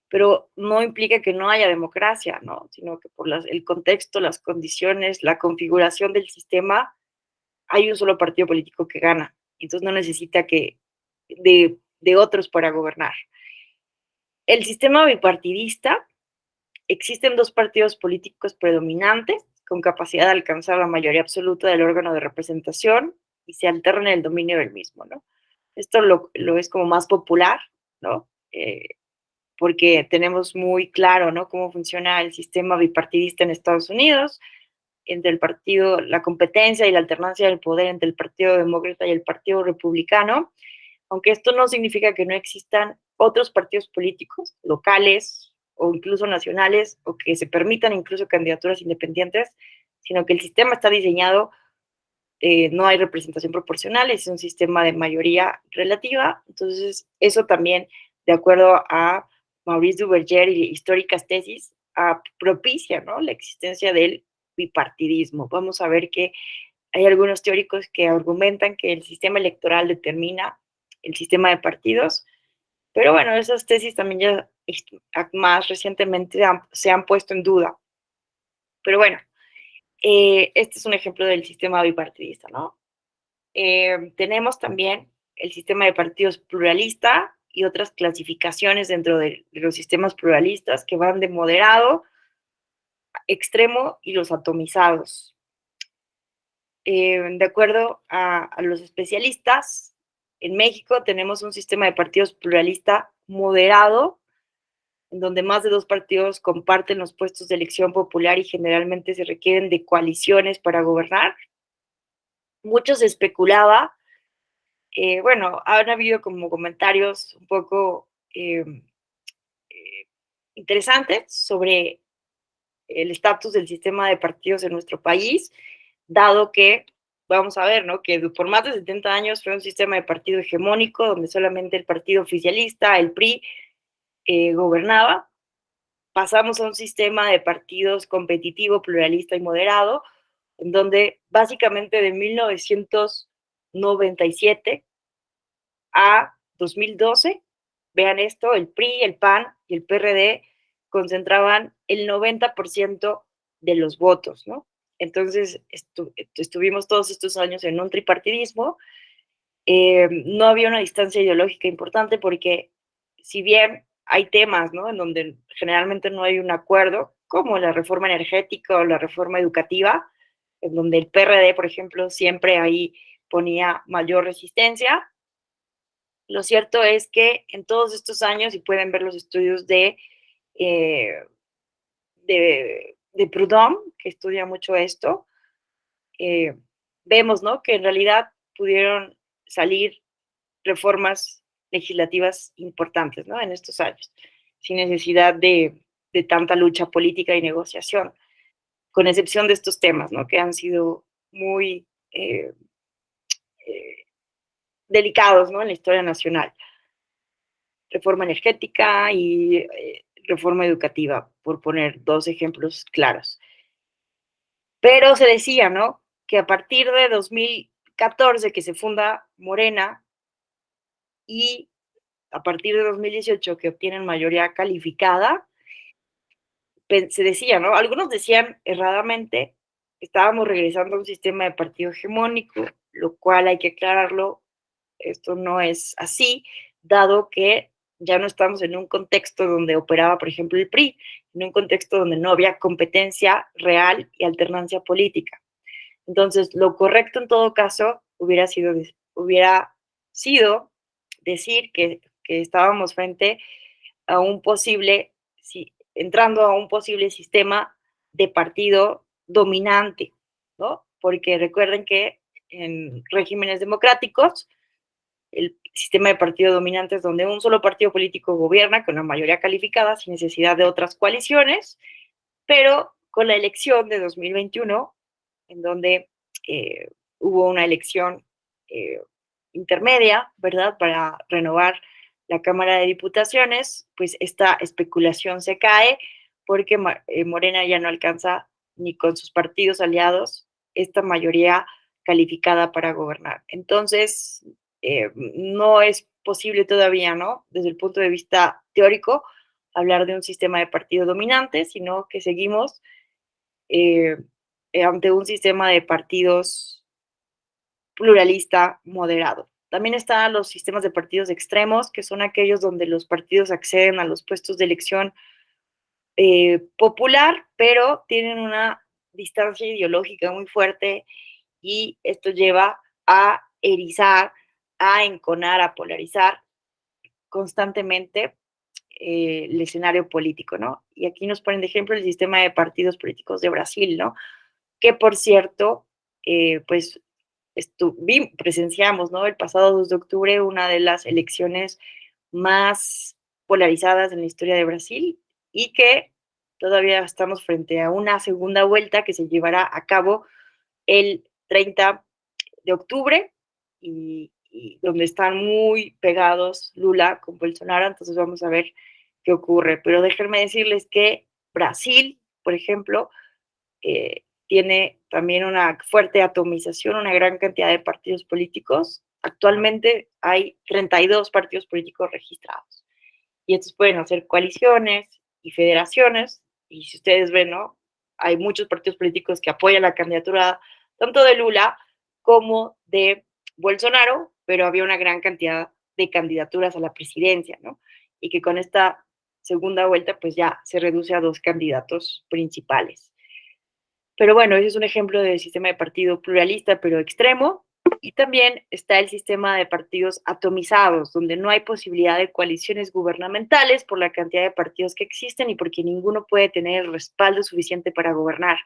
Pero no implica que no haya democracia, ¿no?, sino que por el contexto, las condiciones, la configuración del sistema, hay un solo partido político que gana. Entonces no necesita de otros para gobernar. El sistema bipartidista, existen dos partidos políticos predominantes con capacidad de alcanzar la mayoría absoluta del órgano de representación y se alternan el dominio del mismo, ¿no? Esto lo es como más popular, ¿no? Porque tenemos muy claro, ¿no?, cómo funciona el sistema bipartidista en Estados Unidos, entre la competencia y la alternancia del poder entre el Partido Demócrata y el Partido Republicano, aunque esto no significa que no existan otros partidos políticos locales o incluso nacionales, o que se permitan incluso candidaturas independientes, sino que el sistema está diseñado, no hay representación proporcional, es un sistema de mayoría relativa. Entonces eso también, de acuerdo a Maurice Duverger y históricas tesis, propicia, ¿no?, la existencia del bipartidismo. Vamos a ver que hay algunos teóricos que argumentan que el sistema electoral determina el sistema de partidos, pero bueno, esas tesis también ya más recientemente se han puesto en duda. Pero bueno, este es un ejemplo del sistema bipartidista, ¿no? Tenemos también el sistema de partidos pluralista y otras clasificaciones dentro de los sistemas pluralistas que van de moderado, extremo y los atomizados. De acuerdo a los especialistas, en México tenemos un sistema de partidos pluralista moderado, en donde más de dos partidos comparten los puestos de elección popular y generalmente se requieren de coaliciones para gobernar. Mucho se especulaba, bueno, han habido como comentarios un poco interesantes sobre el estatus del sistema de partidos en nuestro país, dado que, vamos a ver, ¿no?, que por más de 70 años fue un sistema de partido hegemónico, donde solamente el partido oficialista, el PRI, gobernaba. Pasamos a un sistema de partidos competitivo, pluralista y moderado, en donde básicamente de 1997 a 2012, vean esto, el PRI, el PAN y el PRD concentraban el 90% de los votos, ¿no? Entonces, estuvimos todos estos años en un tripartidismo. No había una distancia ideológica importante porque, si bien hay temas, ¿no?, en donde generalmente no hay un acuerdo, como la reforma energética o la reforma educativa, en donde el PRD, por ejemplo, siempre ahí ponía mayor resistencia. Lo cierto es que en todos estos años, y pueden ver los estudios de Proudhon, que estudia mucho esto, vemos, ¿no?, que en realidad pudieron salir reformas legislativas importantes, ¿no?, en estos años, sin necesidad de tanta lucha política y negociación, con excepción de estos temas, ¿no?, que han sido muy delicados, ¿no?, en la historia nacional. Reforma energética y reforma educativa, por poner dos ejemplos claros. Pero se decía, ¿no?, que a partir de 2014, que se funda Morena, y a partir de 2018, que obtienen mayoría calificada, se decía, ¿no?, algunos decían erradamente, estábamos regresando a un sistema de partido hegemónico, lo cual hay que aclararlo, esto no es así, dado que ya no estamos en un contexto donde operaba, por ejemplo, el PRI, en un contexto donde no había competencia real y alternancia política. Entonces, lo correcto en todo caso hubiera sido decir que estábamos frente a un posible, entrando a un posible sistema de partido dominante, ¿no? Porque recuerden que en regímenes democráticos, el sistema de partido dominante es donde un solo partido político gobierna con la mayoría calificada sin necesidad de otras coaliciones, pero con la elección de 2021, en donde hubo una elección intermedia, ¿verdad?, para renovar la Cámara de Diputaciones, pues esta especulación se cae porque Morena ya no alcanza ni con sus partidos aliados esta mayoría calificada para gobernar. Entonces, no es posible todavía, ¿no?, desde el punto de vista teórico, hablar de un sistema de partido dominante, sino que seguimos ante un sistema de partidos pluralista moderado. También están los sistemas de partidos extremos, que son aquellos donde los partidos acceden a los puestos de elección popular, pero tienen una distancia ideológica muy fuerte y esto lleva a erizar, a enconar, a polarizar constantemente el escenario político, ¿no? Y aquí nos ponen de ejemplo el sistema de partidos políticos de Brasil, ¿no?, que por cierto, pues presenciamos, ¿no?, el pasado 2 de octubre, una de las elecciones más polarizadas en la historia de Brasil y que todavía estamos frente a una segunda vuelta que se llevará a cabo el 30 de octubre y donde están muy pegados Lula con Bolsonaro, entonces vamos a ver qué ocurre. Pero déjenme decirles que Brasil, por ejemplo, tiene también una fuerte atomización, una gran cantidad de partidos políticos. Actualmente hay 32 partidos políticos registrados. Y estos pueden hacer coaliciones y federaciones. Y si ustedes ven, ¿no?, hay muchos partidos políticos que apoyan la candidatura tanto de Lula como de Bolsonaro, pero había una gran cantidad de candidaturas a la presidencia, ¿no? Y que con esta segunda vuelta, pues ya se reduce a 2 candidatos principales. Pero bueno, ese es un ejemplo del sistema de partido pluralista, pero extremo. Y también está el sistema de partidos atomizados, donde no hay posibilidad de coaliciones gubernamentales por la cantidad de partidos que existen y porque ninguno puede tener el respaldo suficiente para gobernar.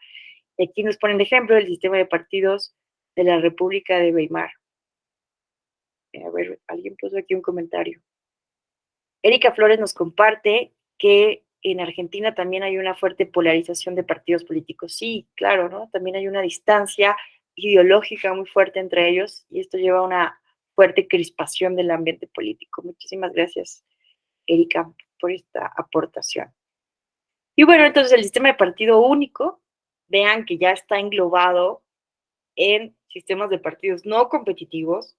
Y aquí nos ponen de ejemplo el sistema de partidos de la República de Weimar. A ver, alguien puso aquí un comentario. Erika Flores nos comparte que en Argentina también hay una fuerte polarización de partidos políticos. Sí, claro, ¿no? También hay una distancia ideológica muy fuerte entre ellos y esto lleva a una fuerte crispación del ambiente político. Muchísimas gracias, Erika, por esta aportación. Y bueno, entonces el sistema de partido único, vean que ya está englobado en sistemas de partidos no competitivos.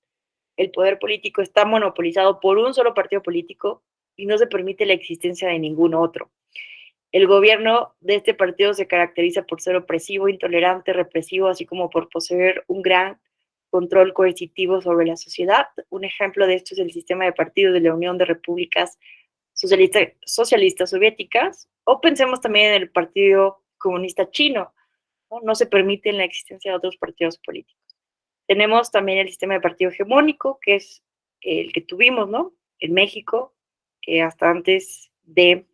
El poder político está monopolizado por un solo partido político y no se permite la existencia de ningún otro. El gobierno de este partido se caracteriza por ser opresivo, intolerante, represivo, así como por poseer un gran control coercitivo sobre la sociedad. Un ejemplo de esto es el sistema de partidos de la Unión de Repúblicas Socialistas Soviéticas, o pensemos también en el Partido Comunista Chino, ¿no? No se permite la existencia de otros partidos políticos. Tenemos también el sistema de partido hegemónico, que es el que tuvimos, ¿no? En México, que hasta antes de,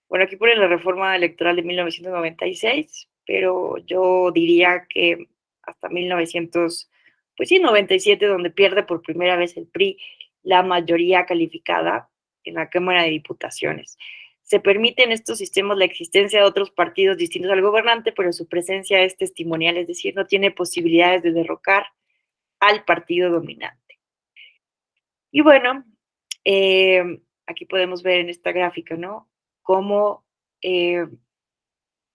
bueno, aquí pone la reforma electoral de 1996, pero yo diría que hasta 1900, pues sí, 97, donde pierde por primera vez el PRI la mayoría calificada en la Cámara de Diputaciones. Se permite en estos sistemas la existencia de otros partidos distintos al gobernante, pero su presencia es testimonial, es decir, no tiene posibilidades de derrocar al partido dominante. Y bueno, aquí podemos ver en esta gráfica, ¿no? Cómo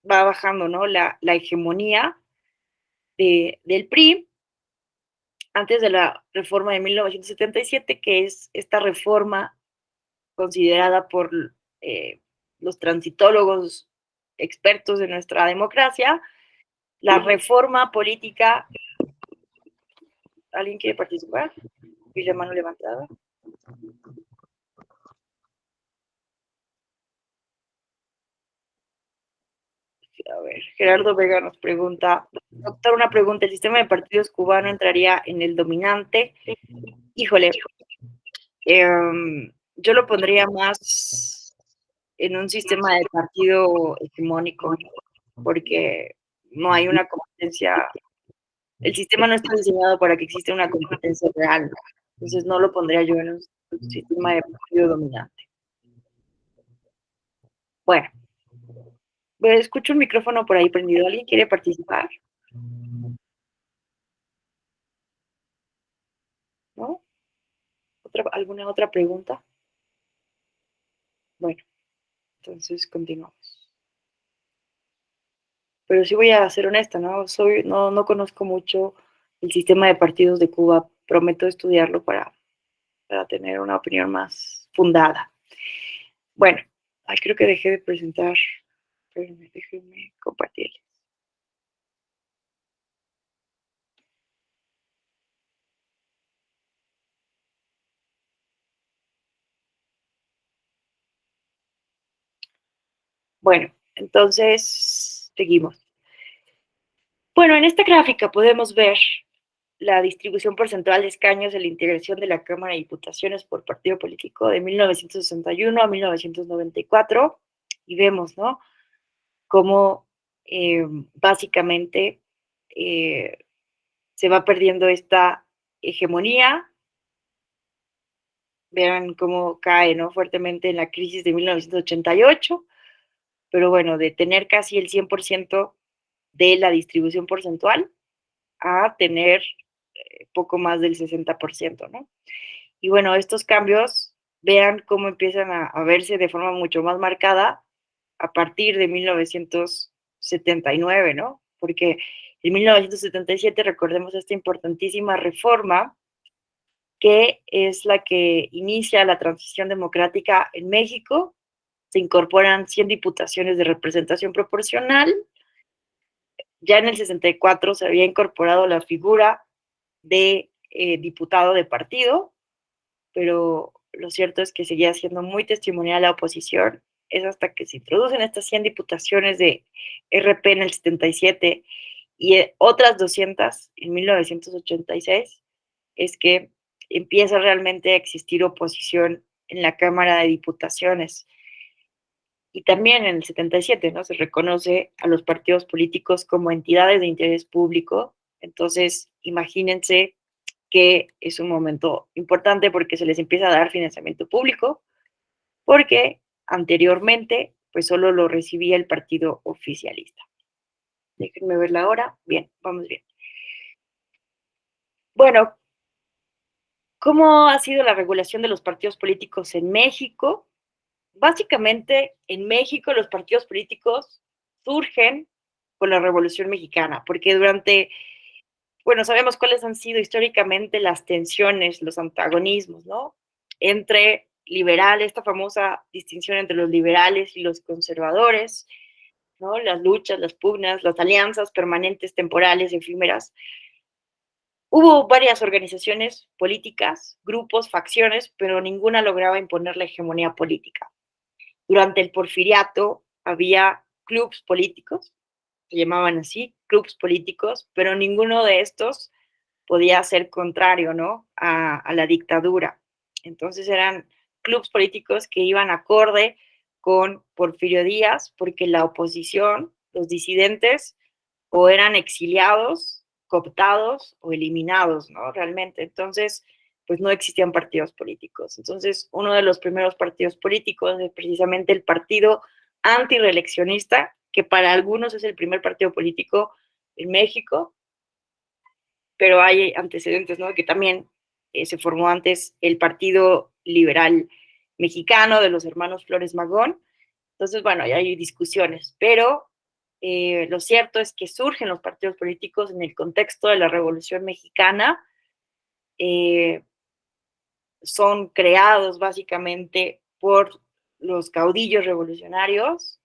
va bajando, ¿no? La hegemonía del PRI antes de la reforma de 1977, que es esta reforma considerada por los transitólogos expertos de nuestra democracia, la reforma política. ¿Alguien quiere participar? ¿Y la mano levantada? A ver, Gerardo Vega nos pregunta, doctor, una pregunta, ¿el sistema de partidos cubano entraría en el dominante? Híjole, yo lo pondría más en un sistema de partido hegemónico, porque no hay una competencia, el sistema no está diseñado para que exista una competencia real, ¿no? Entonces no lo pondría yo en un sistema de partido dominante. Bueno, escucho un micrófono por ahí prendido, ¿alguien quiere participar? ¿No? ¿Alguna otra pregunta? Bueno, entonces continuamos. Pero sí voy a ser honesta, ¿no? No conozco mucho el sistema de partidos de Cuba. Prometo estudiarlo para tener una opinión más fundada. Bueno, creo que dejé de presentar. Déjenme compartirles. Bueno, entonces seguimos. Bueno, en esta gráfica podemos ver la distribución porcentual de escaños de la integración de la Cámara de Diputaciones por partido político de 1961 a 1994 y vemos, ¿no? Cómo básicamente se va perdiendo esta hegemonía. Vean cómo cae, ¿no? Fuertemente en la crisis de 1988, pero bueno, de tener casi el 100% de la distribución porcentual a tener poco más del 60%, ¿no? Y bueno, estos cambios, vean cómo empiezan a verse de forma mucho más marcada a partir de 1979, ¿no? Porque en 1977 recordemos esta importantísima reforma que es la que inicia la transición democrática en México. Se incorporan 100 diputaciones de representación proporcional. Ya en el 64 se había incorporado la figura de diputado de partido, pero lo cierto es que seguía siendo muy testimonial la oposición. Es hasta que se introducen estas 100 diputaciones de RP en el 77 y otras 200 en 1986, es que empieza realmente a existir oposición en la Cámara de Diputaciones. Y también en el 77, ¿no? Se reconoce a los partidos políticos como entidades de interés público. Entonces, imagínense que es un momento importante porque se les empieza a dar financiamiento público, porque anteriormente, pues solo lo recibía el partido oficialista. Déjenme ver la hora. Bien, vamos bien. Bueno, ¿cómo ha sido la regulación de los partidos políticos en México? Básicamente, en México los partidos políticos surgen con la Revolución Mexicana, porque bueno, sabemos cuáles han sido históricamente las tensiones, los antagonismos, ¿no? Entre liberales, esta famosa distinción entre los liberales y los conservadores, ¿no? Las luchas, las pugnas, las alianzas permanentes, temporales, efímeras. Hubo varias organizaciones políticas, grupos, facciones, pero ninguna lograba imponer la hegemonía política. Durante el porfiriato había clubes políticos se llamaban así, clubes políticos, pero ninguno de estos podía ser contrario, ¿no? A la dictadura. Entonces eran clubes políticos que iban acorde con Porfirio Díaz, porque la oposición, los disidentes, o eran exiliados, cooptados o eliminados, ¿no? Realmente. Entonces, pues no existían partidos políticos. Entonces, uno de los primeros partidos políticos es precisamente el partido antireeleccionista, que para algunos es el primer partido político en México, pero hay antecedentes, ¿no? Que también se formó antes el Partido Liberal Mexicano de los hermanos Flores Magón. Entonces, bueno, ya hay discusiones, pero lo cierto es que surgen los partidos políticos en el contexto de la Revolución Mexicana, son creados básicamente por los caudillos revolucionarios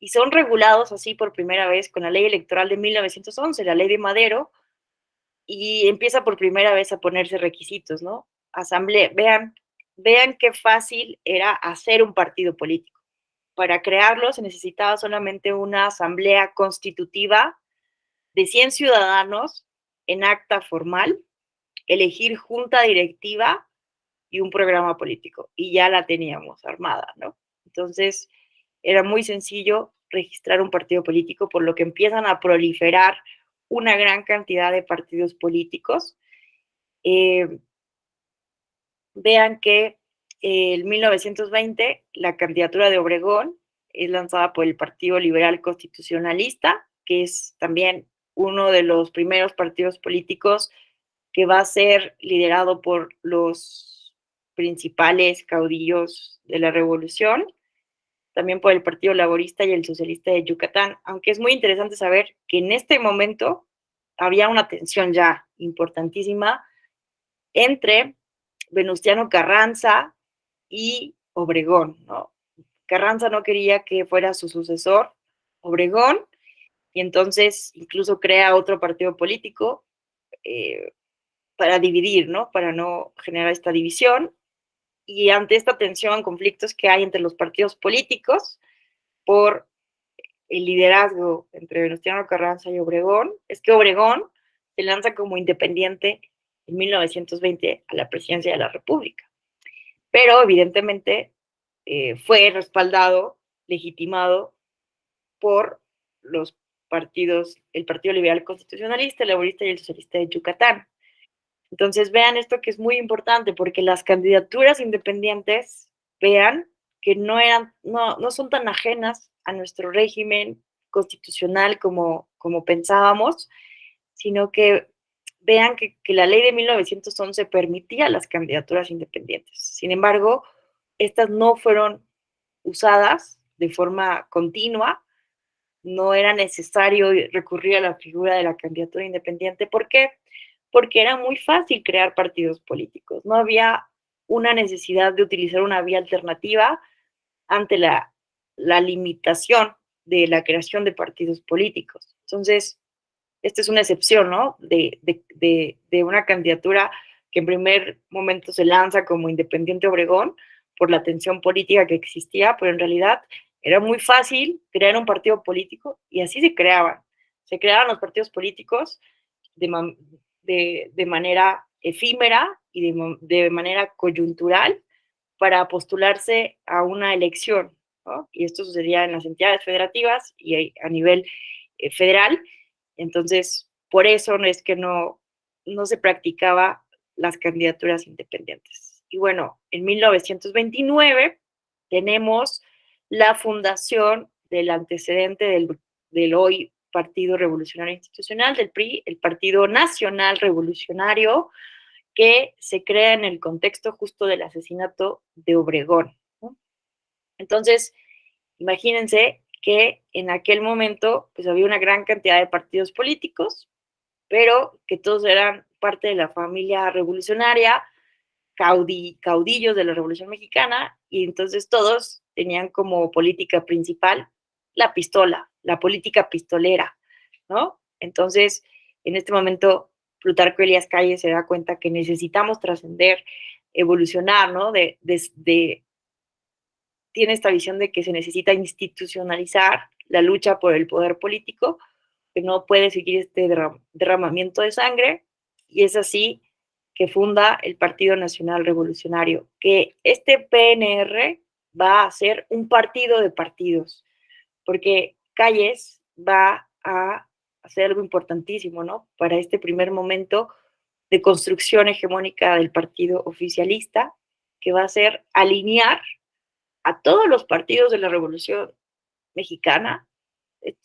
y son regulados así por primera vez con la ley electoral de 1911, la ley de Madero, y empieza por primera vez a ponerse requisitos, ¿no? Asamblea, vean qué fácil era hacer un partido político. Para crearlo se necesitaba solamente una asamblea constitutiva de 100 ciudadanos en acta formal, elegir junta directiva y un programa político. Y ya la teníamos armada, ¿no? Entonces, era muy sencillo registrar un partido político, por lo que empiezan a proliferar una gran cantidad de partidos políticos. Vean que en 1920 la candidatura de Obregón es lanzada por el Partido Liberal Constitucionalista, que es también uno de los primeros partidos políticos que va a ser liderado por los principales caudillos de la revolución, también por el Partido Laborista y el Socialista de Yucatán, aunque es muy interesante saber que en este momento había una tensión ya importantísima entre Venustiano Carranza y Obregón, ¿no? Carranza no quería que fuera su sucesor, Obregón, y entonces incluso crea otro partido político para dividir, ¿no? Para no generar esta división. Y ante esta tensión, conflictos que hay entre los partidos políticos por el liderazgo entre Venustiano Carranza y Obregón, es que Obregón se lanza como independiente en 1920 a la presidencia de la República. Pero evidentemente fue respaldado, legitimado por los partidos, el Partido Liberal Constitucionalista, el Laborista y el Socialista de Yucatán. Entonces vean esto que es muy importante, porque las candidaturas independientes, vean que no son tan ajenas a nuestro régimen constitucional como pensábamos, sino que vean que la ley de 1911 permitía las candidaturas independientes. Sin embargo, estas no fueron usadas de forma continua, no era necesario recurrir a la figura de la candidatura independiente. ¿Por qué? Porque era muy fácil crear partidos políticos. No había una necesidad de utilizar una vía alternativa ante la limitación de la creación de partidos políticos. Entonces, esta es una excepción, ¿no? De una candidatura que en primer momento se lanza como Independiente Obregón por la tensión política que existía, pero en realidad era muy fácil crear un partido político y así se creaban. Se creaban los partidos políticos de manera efímera y de manera coyuntural para postularse a una elección, ¿no? Y esto sucedía en las entidades federativas y a nivel federal. Entonces, por eso es que no se practicaba las candidaturas independientes. Y bueno, en 1929 tenemos la fundación del antecedente del hoy Partido Revolucionario Institucional, del PRI, el Partido Nacional Revolucionario, que se crea en el contexto justo del asesinato de Obregón, ¿no? Entonces, imagínense que en aquel momento pues había una gran cantidad de partidos políticos, pero que todos eran parte de la familia revolucionaria, caudillos de la Revolución Mexicana, y entonces todos tenían como política principal la pistola, la política pistolera, ¿no? Entonces, en este momento, Plutarco Elías Calles se da cuenta que necesitamos trascender, evolucionar, ¿no? Tiene esta visión de que se necesita institucionalizar la lucha por el poder político, que no puede seguir este derramamiento de sangre, y es así que funda el Partido Nacional Revolucionario, que este PNR va a ser un partido de partidos, porque Calles va a hacer algo importantísimo, ¿no? Para este primer momento de construcción hegemónica del partido oficialista, que va a ser alinear a todos los partidos de la Revolución Mexicana,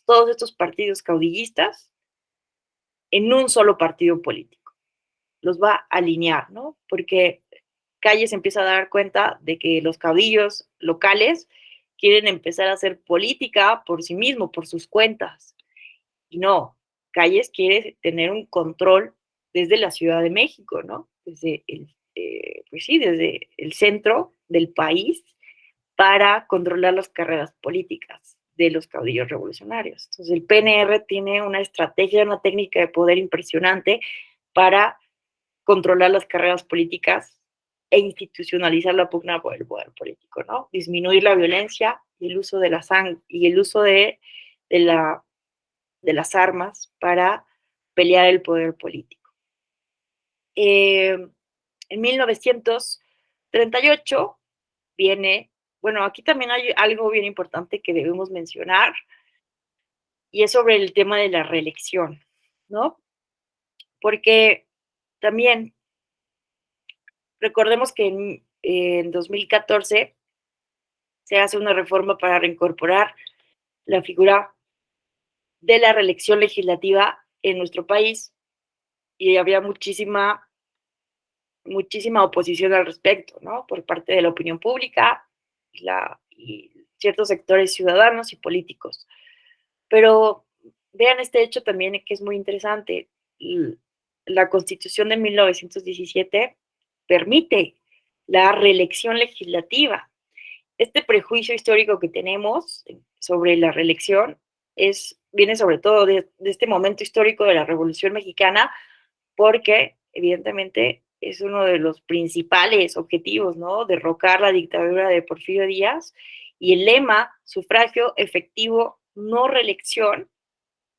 todos estos partidos caudillistas, en un solo partido político. Los va a alinear, ¿no? Porque Calles empieza a dar cuenta de que los caudillos locales quieren empezar a hacer política por sí mismo, por sus cuentas. Y no, Calles quiere tener un control desde la Ciudad de México, ¿no? Pues sí, desde el centro del país, para controlar las carreras políticas de los caudillos revolucionarios. Entonces, el PNR tiene una estrategia, una técnica de poder impresionante para controlar las carreras políticas e institucionalizar la pugna por el poder político, ¿no? Disminuir la violencia y el uso de la sangre y el uso de las armas para pelear el poder político. En 1938 viene, bueno, aquí también hay algo bien importante que debemos mencionar, y es sobre el tema de la reelección, ¿no? Porque también recordemos que en 2014 se hace una reforma para reincorporar la figura de la reelección legislativa en nuestro país, y había muchísima oposición al respecto, ¿no? Por parte de la opinión pública y ciertos sectores ciudadanos y políticos. Pero vean este hecho también, que es muy interesante. La Constitución de 1917 permite la reelección legislativa. Este prejuicio histórico que tenemos sobre la reelección viene sobre todo de este momento histórico de la Revolución Mexicana, porque evidentemente es uno de los principales objetivos, ¿no? Derrocar la dictadura de Porfirio Díaz, y el lema sufragio efectivo, no reelección,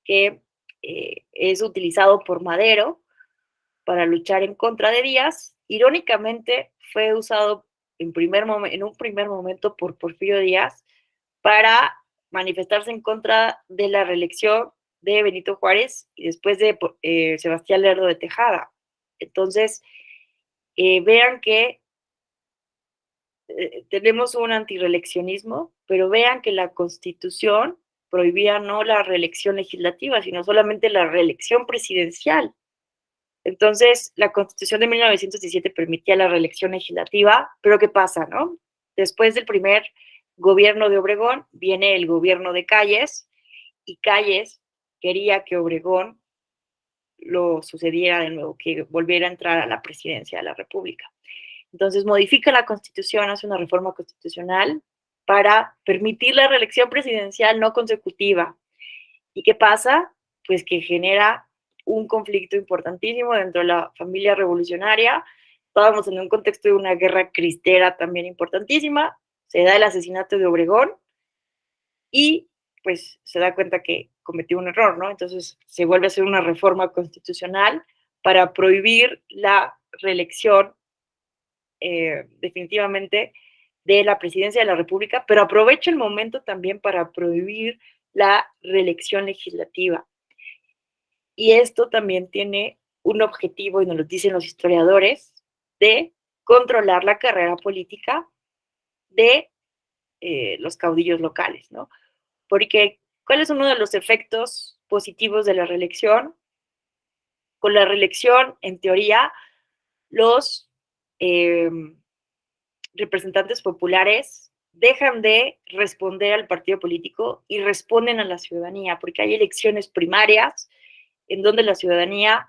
que es utilizado por Madero para luchar en contra de Díaz, irónicamente fue usado en un primer momento por Porfirio Díaz para manifestarse en contra de la reelección de Benito Juárez y después de Sebastián Lerdo de Tejada. Entonces, vean que tenemos un antireeleccionismo, pero vean que la Constitución prohibía no la reelección legislativa, sino solamente la reelección presidencial. Entonces, la Constitución de 1917 permitía la reelección legislativa, pero ¿qué pasa, no? Después del primer gobierno de Obregón, viene el gobierno de Calles, y Calles quería que Obregón lo sucediera de nuevo, que volviera a entrar a la presidencia de la República. Entonces modifica la Constitución, hace una reforma constitucional para permitir la reelección presidencial no consecutiva. ¿Y qué pasa? Pues que genera un conflicto importantísimo dentro de la familia revolucionaria. Estábamos en un contexto de una guerra cristera también importantísima. Se da el asesinato de Obregón y pues se da cuenta que cometió un error, ¿no? Entonces se vuelve a hacer una reforma constitucional para prohibir la reelección definitivamente de la presidencia de la República, pero aprovecha el momento también para prohibir la reelección legislativa. Y esto también tiene un objetivo, y nos lo dicen los historiadores, de controlar la carrera política de los caudillos locales, ¿no? Porque, ¿cuál es uno de los efectos positivos de la reelección? Con la reelección, en teoría, los representantes populares dejan de responder al partido político y responden a la ciudadanía, porque hay elecciones primarias en donde la ciudadanía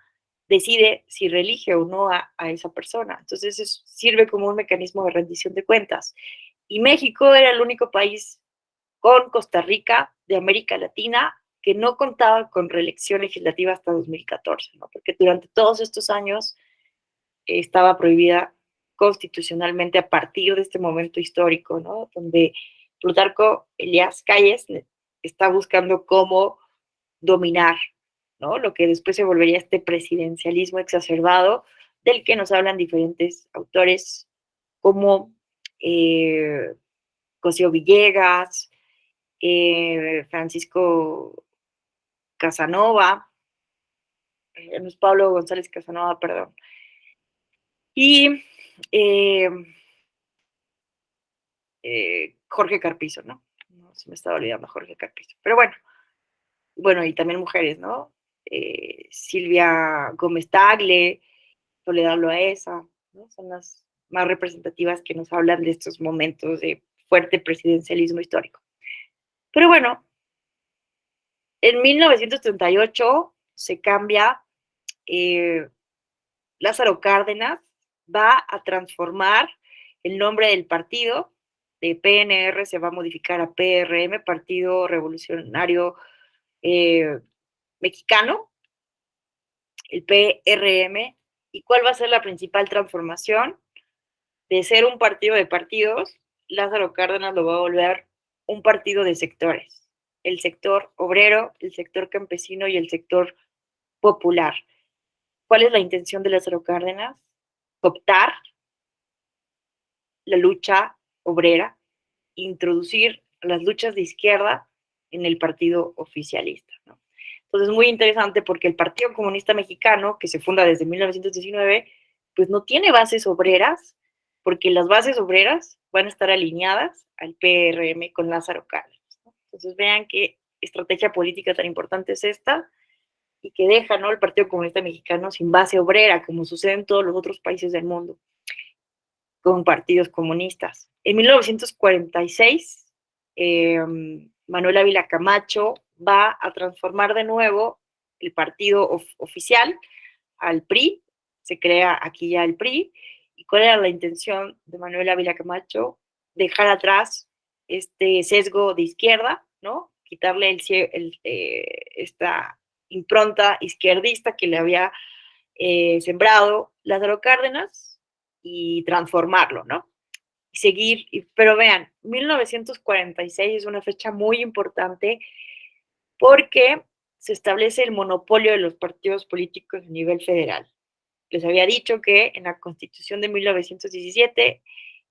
decide si reelige o no a esa persona. Entonces eso sirve como un mecanismo de rendición de cuentas. Y México era el único país con Costa Rica de América Latina que no contaba con reelección legislativa hasta 2014, ¿no? Porque durante todos estos años estaba prohibida constitucionalmente a partir de este momento histórico, ¿no? Donde Plutarco Elías Calles está buscando cómo dominar ¿no? Lo que después se volvería este presidencialismo exacerbado, del que nos hablan diferentes autores como Cosío Villegas, Francisco Casanova, no es Pablo González Casanova, perdón, y Jorge Carpizo, ¿no? No se me estaba olvidando Jorge Carpizo. Pero bueno, y también mujeres, ¿no? Silvia Gómez Tagle, Soledad Loaesa, ¿no? Son las más representativas que nos hablan de estos momentos de fuerte presidencialismo histórico. Pero bueno, en 1938 se cambia, Lázaro Cárdenas va a transformar el nombre del partido, de PNR se va a modificar a PRM, Partido Revolucionario Mexicano, el PRM. ¿Y cuál va a ser la principal transformación? De ser un partido de partidos, Lázaro Cárdenas lo va a volver un partido de sectores. El sector obrero, el sector campesino y el sector popular. ¿Cuál es la intención de Lázaro Cárdenas? Cooptar la lucha obrera, introducir las luchas de izquierda en el partido oficialista, ¿no? Entonces es muy interesante porque el Partido Comunista Mexicano, que se funda desde 1919, pues no tiene bases obreras, porque las bases obreras van a estar alineadas al PRM con Lázaro Cárdenas, ¿no? Entonces vean qué estrategia política tan importante es esta y que deja, ¿no?, el Partido Comunista Mexicano sin base obrera, como sucede en todos los otros países del mundo con partidos comunistas. En 1946, Manuel Ávila Camacho va a transformar de nuevo el partido oficial al PRI, se crea aquí ya el PRI. ¿Y cuál era la intención de Manuel Ávila Camacho? Dejar atrás este sesgo de izquierda, ¿no? Quitarle esta impronta izquierdista que le había sembrado Lázaro Cárdenas y transformarlo, ¿no? Y seguir, pero vean, 1946 es una fecha muy importante porque se establece el monopolio de los partidos políticos a nivel federal. Les había dicho que en la Constitución de 1917,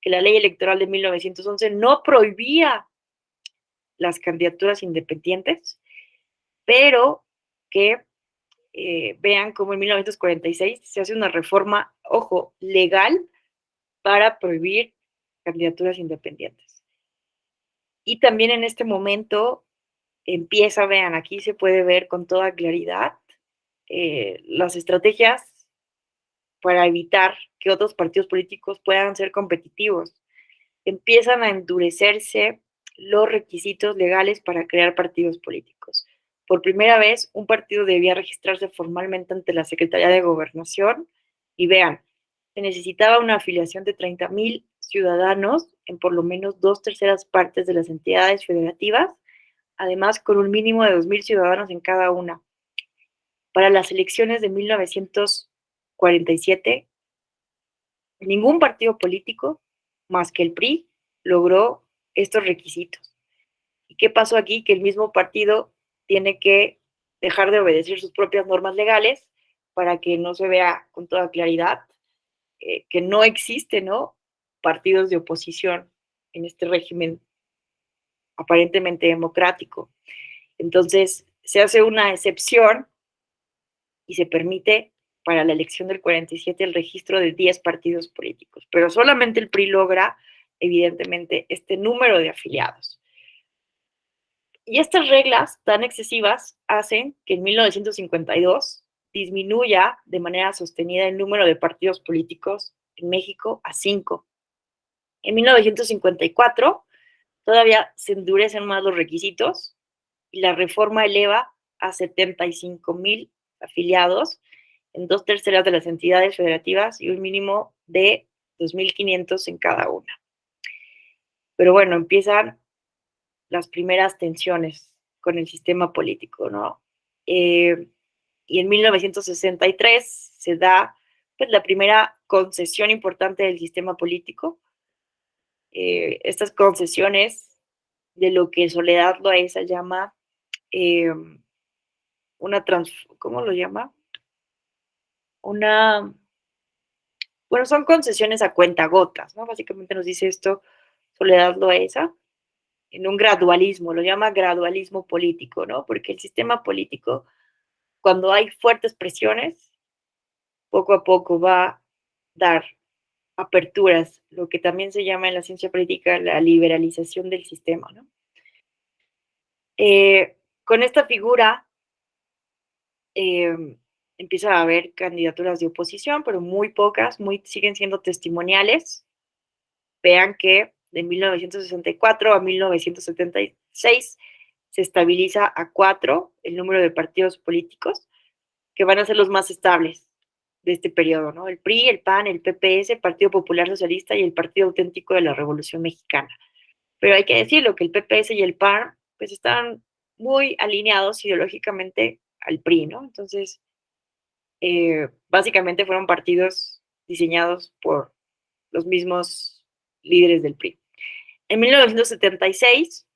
que la ley electoral de 1911 no prohibía las candidaturas independientes, pero que vean cómo en 1946 se hace una reforma, ojo, legal para prohibir candidaturas independientes. Y también en este momento empieza, vean, aquí se puede ver con toda claridad las estrategias para evitar que otros partidos políticos puedan ser competitivos. Empiezan a endurecerse los requisitos legales para crear partidos políticos. Por primera vez, un partido debía registrarse formalmente ante la Secretaría de Gobernación y vean, se necesitaba una afiliación de 30,000 ciudadanos en por lo menos 2/3 partes de las entidades federativas, además con un mínimo de 2,000 ciudadanos en cada una. Para las elecciones de 1947, ningún partido político más que el PRI logró estos requisitos. ¿Y qué pasó aquí? Que el mismo partido tiene que dejar de obedecer sus propias normas legales para que no se vea con toda claridad que no existe, ¿no?, partidos de oposición en este régimen aparentemente democrático. Entonces, se hace una excepción y se permite para la elección del 47 el registro de 10 partidos políticos, pero solamente el PRI logra, evidentemente, este número de afiliados. Y estas reglas tan excesivas hacen que en 1952 disminuya de manera sostenida el número de partidos políticos en México a 5. En 1954 todavía se endurecen más los requisitos y la reforma eleva a 75,000 afiliados en 2/3 de las entidades federativas y un mínimo de 2,500 en cada una. Pero bueno, empiezan las primeras tensiones con el sistema político, ¿no? Y en 1963 se da pues, la primera concesión importante del sistema político. Estas concesiones de lo que Soledad Loaesa llama ¿cómo lo llama? Bueno, son concesiones a cuentagotas, ¿no? Básicamente nos dice esto Soledad Loaiza, en un gradualismo, lo llama gradualismo político, ¿no? Porque el sistema político, cuando hay fuertes presiones, poco a poco va a dar aperturas, lo que también se llama en la ciencia política la liberalización del sistema, ¿no? Con esta figura empieza a haber candidaturas de oposición, pero muy pocas, siguen siendo testimoniales. Vean que de 1964 a 1976 se estabiliza a 4 el número de partidos políticos que van a ser los más estables de este periodo, ¿no? El PRI, el PAN, el PPS, Partido Popular Socialista y el Partido Auténtico de la Revolución Mexicana. Pero hay que decirlo que el PPS y el PAN pues están muy alineados ideológicamente al PRI, ¿no? Entonces, básicamente fueron partidos diseñados por los mismos líderes del PRI. En 1976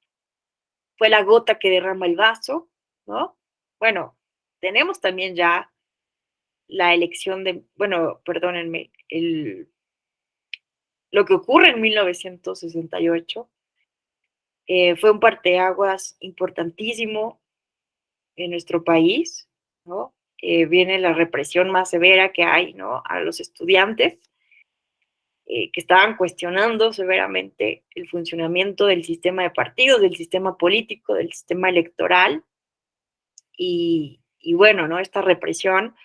fue la gota que derrama el vaso, ¿no? Bueno, tenemos también ya la elección de, bueno, perdónenme, lo que ocurre en 1968 fue un parteaguas importantísimo en nuestro país, ¿no? Viene la represión más severa que hay, ¿no? A los estudiantes que estaban cuestionando severamente el funcionamiento del sistema de partidos, del sistema político, del sistema electoral. Y bueno, ¿no? Esta represión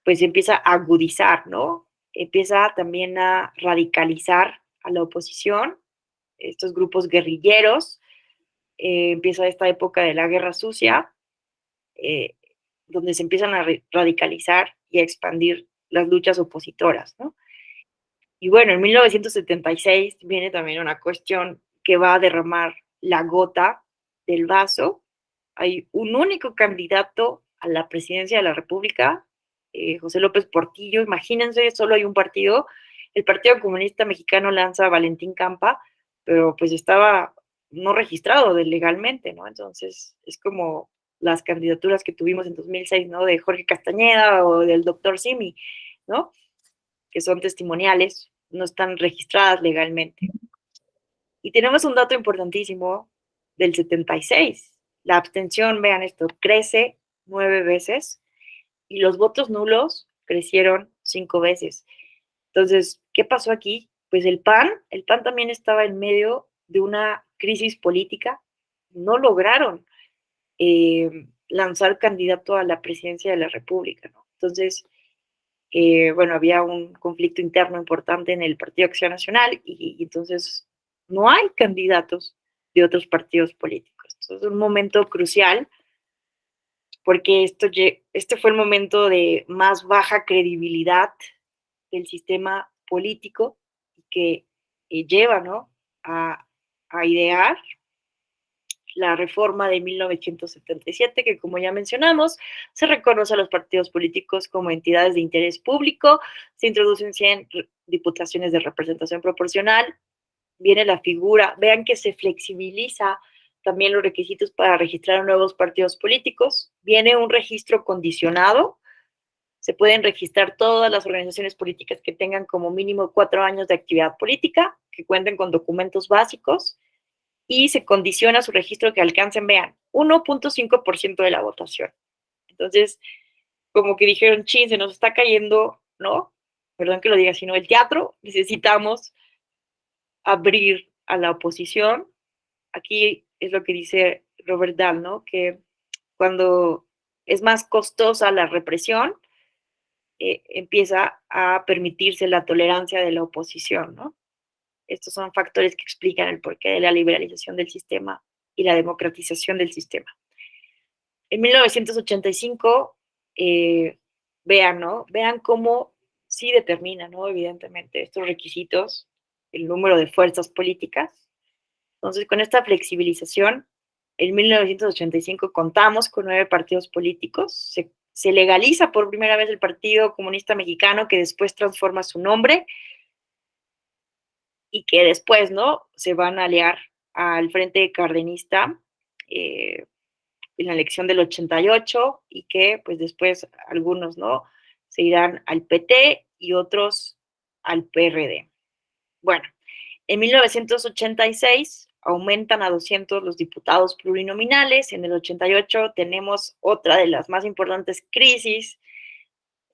pues empieza a agudizar, ¿no? Empieza también a radicalizar a la oposición, estos grupos guerrilleros. Empieza esta época de la Guerra Sucia, donde se empiezan a radicalizar y a expandir las luchas opositoras, ¿no? Y bueno, en 1976 viene también una cuestión que va a derramar la gota del vaso. Hay un único candidato a la presidencia de la República, José López Portillo. Imagínense, solo hay un partido. El Partido Comunista Mexicano lanza a Valentín Campa, pero pues estaba no registrado legalmente, ¿no? Entonces es como las candidaturas que tuvimos en 2006, ¿no? De Jorge Castañeda o del doctor Simi, ¿no? Que son testimoniales, no están registradas legalmente. Y tenemos un dato importantísimo del 76. La abstención, vean esto, crece 9 veces y los votos nulos crecieron 5 veces. Entonces, ¿qué pasó aquí? Pues el PAN también estaba en medio de una crisis política. No lograron lanzar candidato a la presidencia de la República, ¿no? Entonces, bueno, había un conflicto interno importante en el Partido Acción Nacional y entonces no hay candidatos de otros partidos políticos. Entonces es un momento crucial porque este fue el momento de más baja credibilidad del sistema político que lleva, ¿no? a idear la reforma de 1977, que como ya mencionamos, se reconoce a los partidos políticos como entidades de interés público, se introducen 100 diputaciones de representación proporcional, viene la figura, vean que se flexibiliza también los requisitos para registrar nuevos partidos políticos, viene un registro condicionado, se pueden registrar todas las organizaciones políticas que tengan como mínimo 4 años de actividad política, que cuenten con documentos básicos, y se condiciona su registro que alcancen, vean, 1.5% de la votación. Entonces, como que dijeron, chin, se nos está cayendo, ¿no? Perdón que lo diga, sino el teatro, necesitamos abrir a la oposición. Aquí es lo que dice Robert Dahl, ¿no? Que cuando es más costosa la represión, empieza a permitirse la tolerancia de la oposición, ¿no? Estos son factores que explican el porqué de la liberalización del sistema y la democratización del sistema. En 1985, vean, ¿no? Vean cómo sí determina, ¿no? Evidentemente, estos requisitos, el número de fuerzas políticas. Entonces, con esta flexibilización, en 1985 contamos con 9 partidos políticos. Se legaliza por primera vez el Partido Comunista Mexicano, que después transforma su nombre y que después, ¿no? Se van a aliar al Frente Cardenista, en la elección del 88 y que pues después algunos, ¿no?, se irán al PT y otros al PRD. Bueno, en 1986 aumentan a 200 los diputados plurinominales. En el 88 tenemos otra de las más importantes crisis.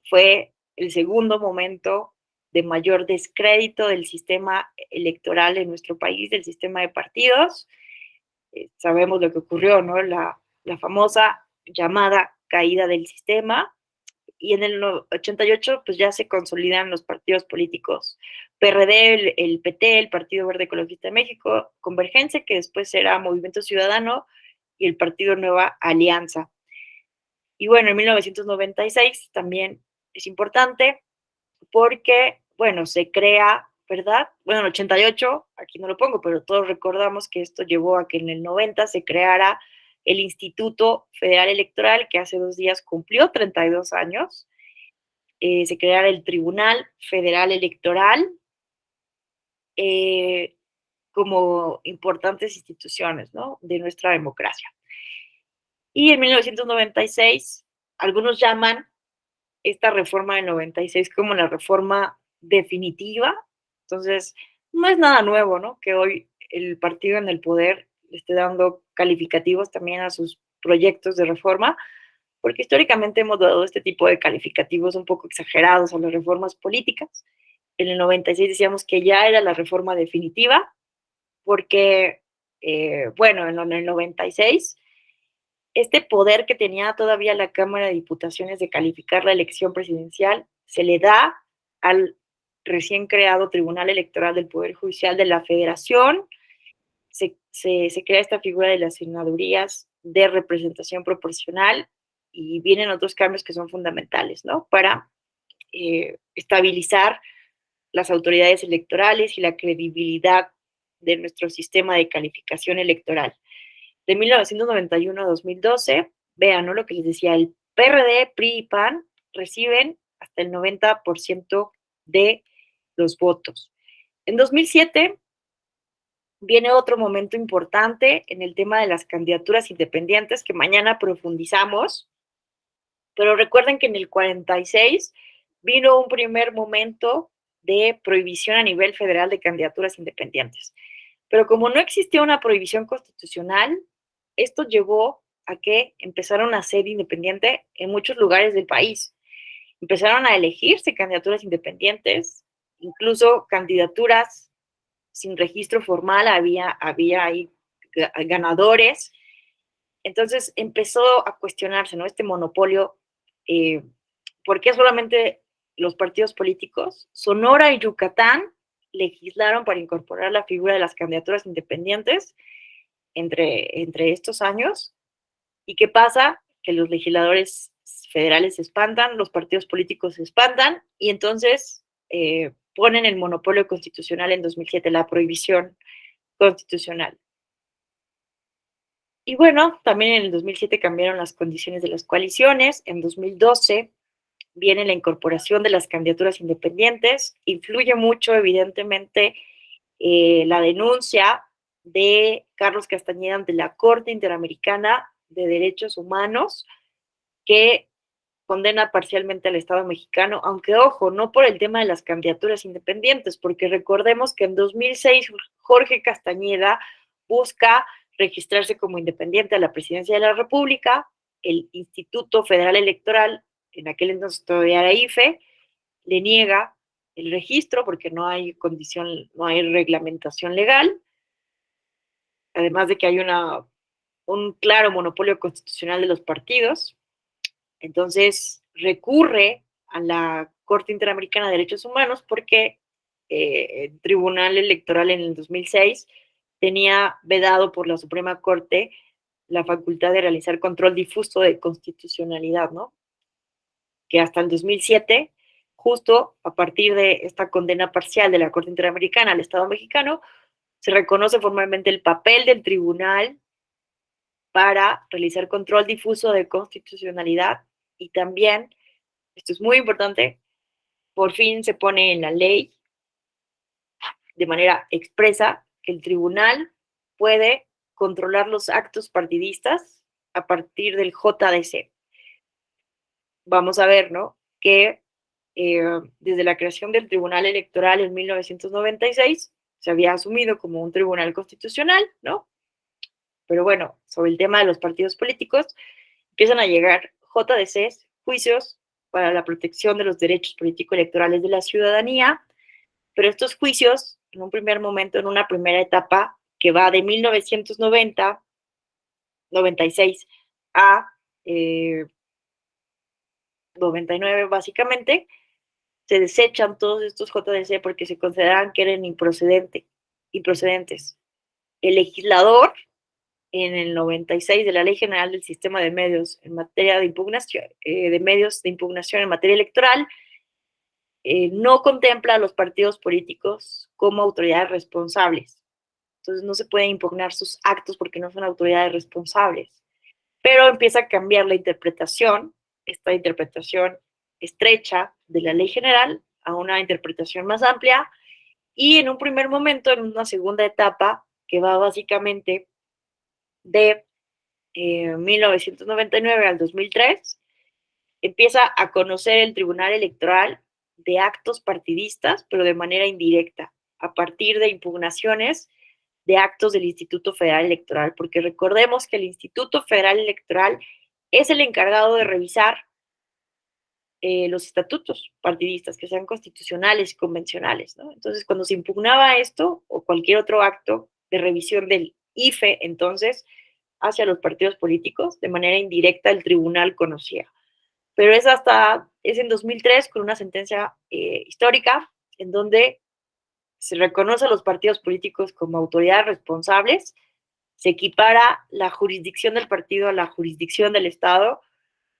Fue el segundo momento de mayor descrédito del sistema electoral en nuestro país, del sistema de partidos. Sabemos lo que ocurrió, ¿no? La famosa llamada caída del sistema. Y en el 88 pues ya se consolidan los partidos políticos PRD, el PT, el Partido Verde Ecologista de México, Convergencia, que después será Movimiento Ciudadano, y el Partido Nueva Alianza. Y bueno, en 1996 también es importante porque, bueno, se crea, ¿verdad? Bueno, en el 88, aquí no lo pongo, pero todos recordamos que esto llevó a que en el 90 se creara el Instituto Federal Electoral, que hace 2 días cumplió 32 años. Se creara el Tribunal Federal Electoral, como importantes instituciones, ¿no?, de nuestra democracia. Y en 1996, algunos llaman esta reforma del 96 como la reforma definitiva. Entonces, no es nada nuevo, ¿no?, que hoy el partido en el poder le esté dando calificativos también a sus proyectos de reforma, porque históricamente hemos dado este tipo de calificativos un poco exagerados a las reformas políticas. En el 96 decíamos que ya era la reforma definitiva, porque, bueno, en el 96, este poder que tenía todavía la Cámara de Diputaciones de calificar la elección presidencial se le da al recién creado Tribunal Electoral del Poder Judicial de la Federación. Se crea esta figura de las senadurías de representación proporcional y vienen otros cambios que son fundamentales, ¿no?, para estabilizar las autoridades electorales y la credibilidad de nuestro sistema de calificación electoral. De 1991 a 2012, vean, ¿no?, lo que les decía, el PRD, PRI y PAN reciben hasta el 90% de los votos. En 2007 viene otro momento importante en el tema de las candidaturas independientes, que mañana profundizamos, pero recuerden que en el 46 vino un primer momento de prohibición a nivel federal de candidaturas independientes. Pero como no existía una prohibición constitucional, esto llevó a que empezaron a ser independiente en muchos lugares del país. Empezaron a elegirse candidaturas independientes, incluso candidaturas sin registro formal, había ahí ganadores. Entonces empezó a cuestionarse, ¿no?, este monopolio. ¿Por qué solamente los partidos políticos? Sonora y Yucatán legislaron para incorporar la figura de las candidaturas independientes entre estos años. ¿Y qué pasa? Que los legisladores federales se espantan, los partidos políticos se espantan, y entonces ponen el monopolio constitucional en 2007, la prohibición constitucional. Y bueno, también en el 2007 cambiaron las condiciones de las coaliciones. En 2012 viene la incorporación de las candidaturas independientes. Influye mucho, evidentemente, la denuncia de Carlos Castañeda ante la Corte Interamericana de Derechos Humanos, que condena parcialmente al Estado mexicano, aunque ojo, no por el tema de las candidaturas independientes, porque recordemos que en 2006 Jorge Castañeda busca registrarse como independiente a la presidencia de la República. El Instituto Federal Electoral, en aquel entonces todavía era IFE, le niega el registro porque no hay no hay reglamentación legal, además de que hay un claro monopolio constitucional de los partidos. Entonces recurre a la Corte Interamericana de Derechos Humanos porque el Tribunal Electoral en el 2006 tenía vedado por la Suprema Corte la facultad de realizar control difuso de constitucionalidad, ¿no? Que hasta el 2007, justo a partir de esta condena parcial de la Corte Interamericana al Estado mexicano, se reconoce formalmente el papel del tribunal para realizar control difuso de constitucionalidad. Y también, esto es muy importante, por fin se pone en la ley de manera expresa que el tribunal puede controlar los actos partidistas a partir del JDC. Vamos a ver, ¿no? Que desde la creación del Tribunal Electoral en 1996 se había asumido como un tribunal constitucional, ¿no? Pero bueno, sobre el tema de los partidos políticos, empiezan a llegar JDCs, juicios para la protección de los derechos político-electorales de la ciudadanía, pero estos juicios, en un primer momento, en una primera etapa, que va de 1990, 96 a 99 básicamente, se desechan todos estos JDC porque se consideraban que eran improcedentes. El legislador, en el 96 de la Ley General del Sistema de Medios en materia de impugnación, de medios de impugnación en materia electoral, no contempla a los partidos políticos como autoridades responsables. Entonces no se pueden impugnar sus actos porque no son autoridades responsables. Pero empieza a cambiar la interpretación, esta interpretación estrecha de la ley general a una interpretación más amplia, y en un primer momento, en una segunda etapa, que va básicamente de 1999 al 2003, empieza a conocer el Tribunal Electoral de actos partidistas, pero de manera indirecta, a partir de impugnaciones de actos del Instituto Federal Electoral, porque recordemos que el Instituto Federal Electoral es el encargado de revisar los estatutos partidistas, que sean constitucionales y convencionales, ¿no? Entonces, cuando se impugnaba esto o cualquier otro acto de revisión del IFE, entonces, hacia los partidos políticos, de manera indirecta el tribunal conocía. Pero es en 2003 con una sentencia histórica en donde se reconoce a los partidos políticos como autoridades responsables, se equipara la jurisdicción del partido a la jurisdicción del Estado,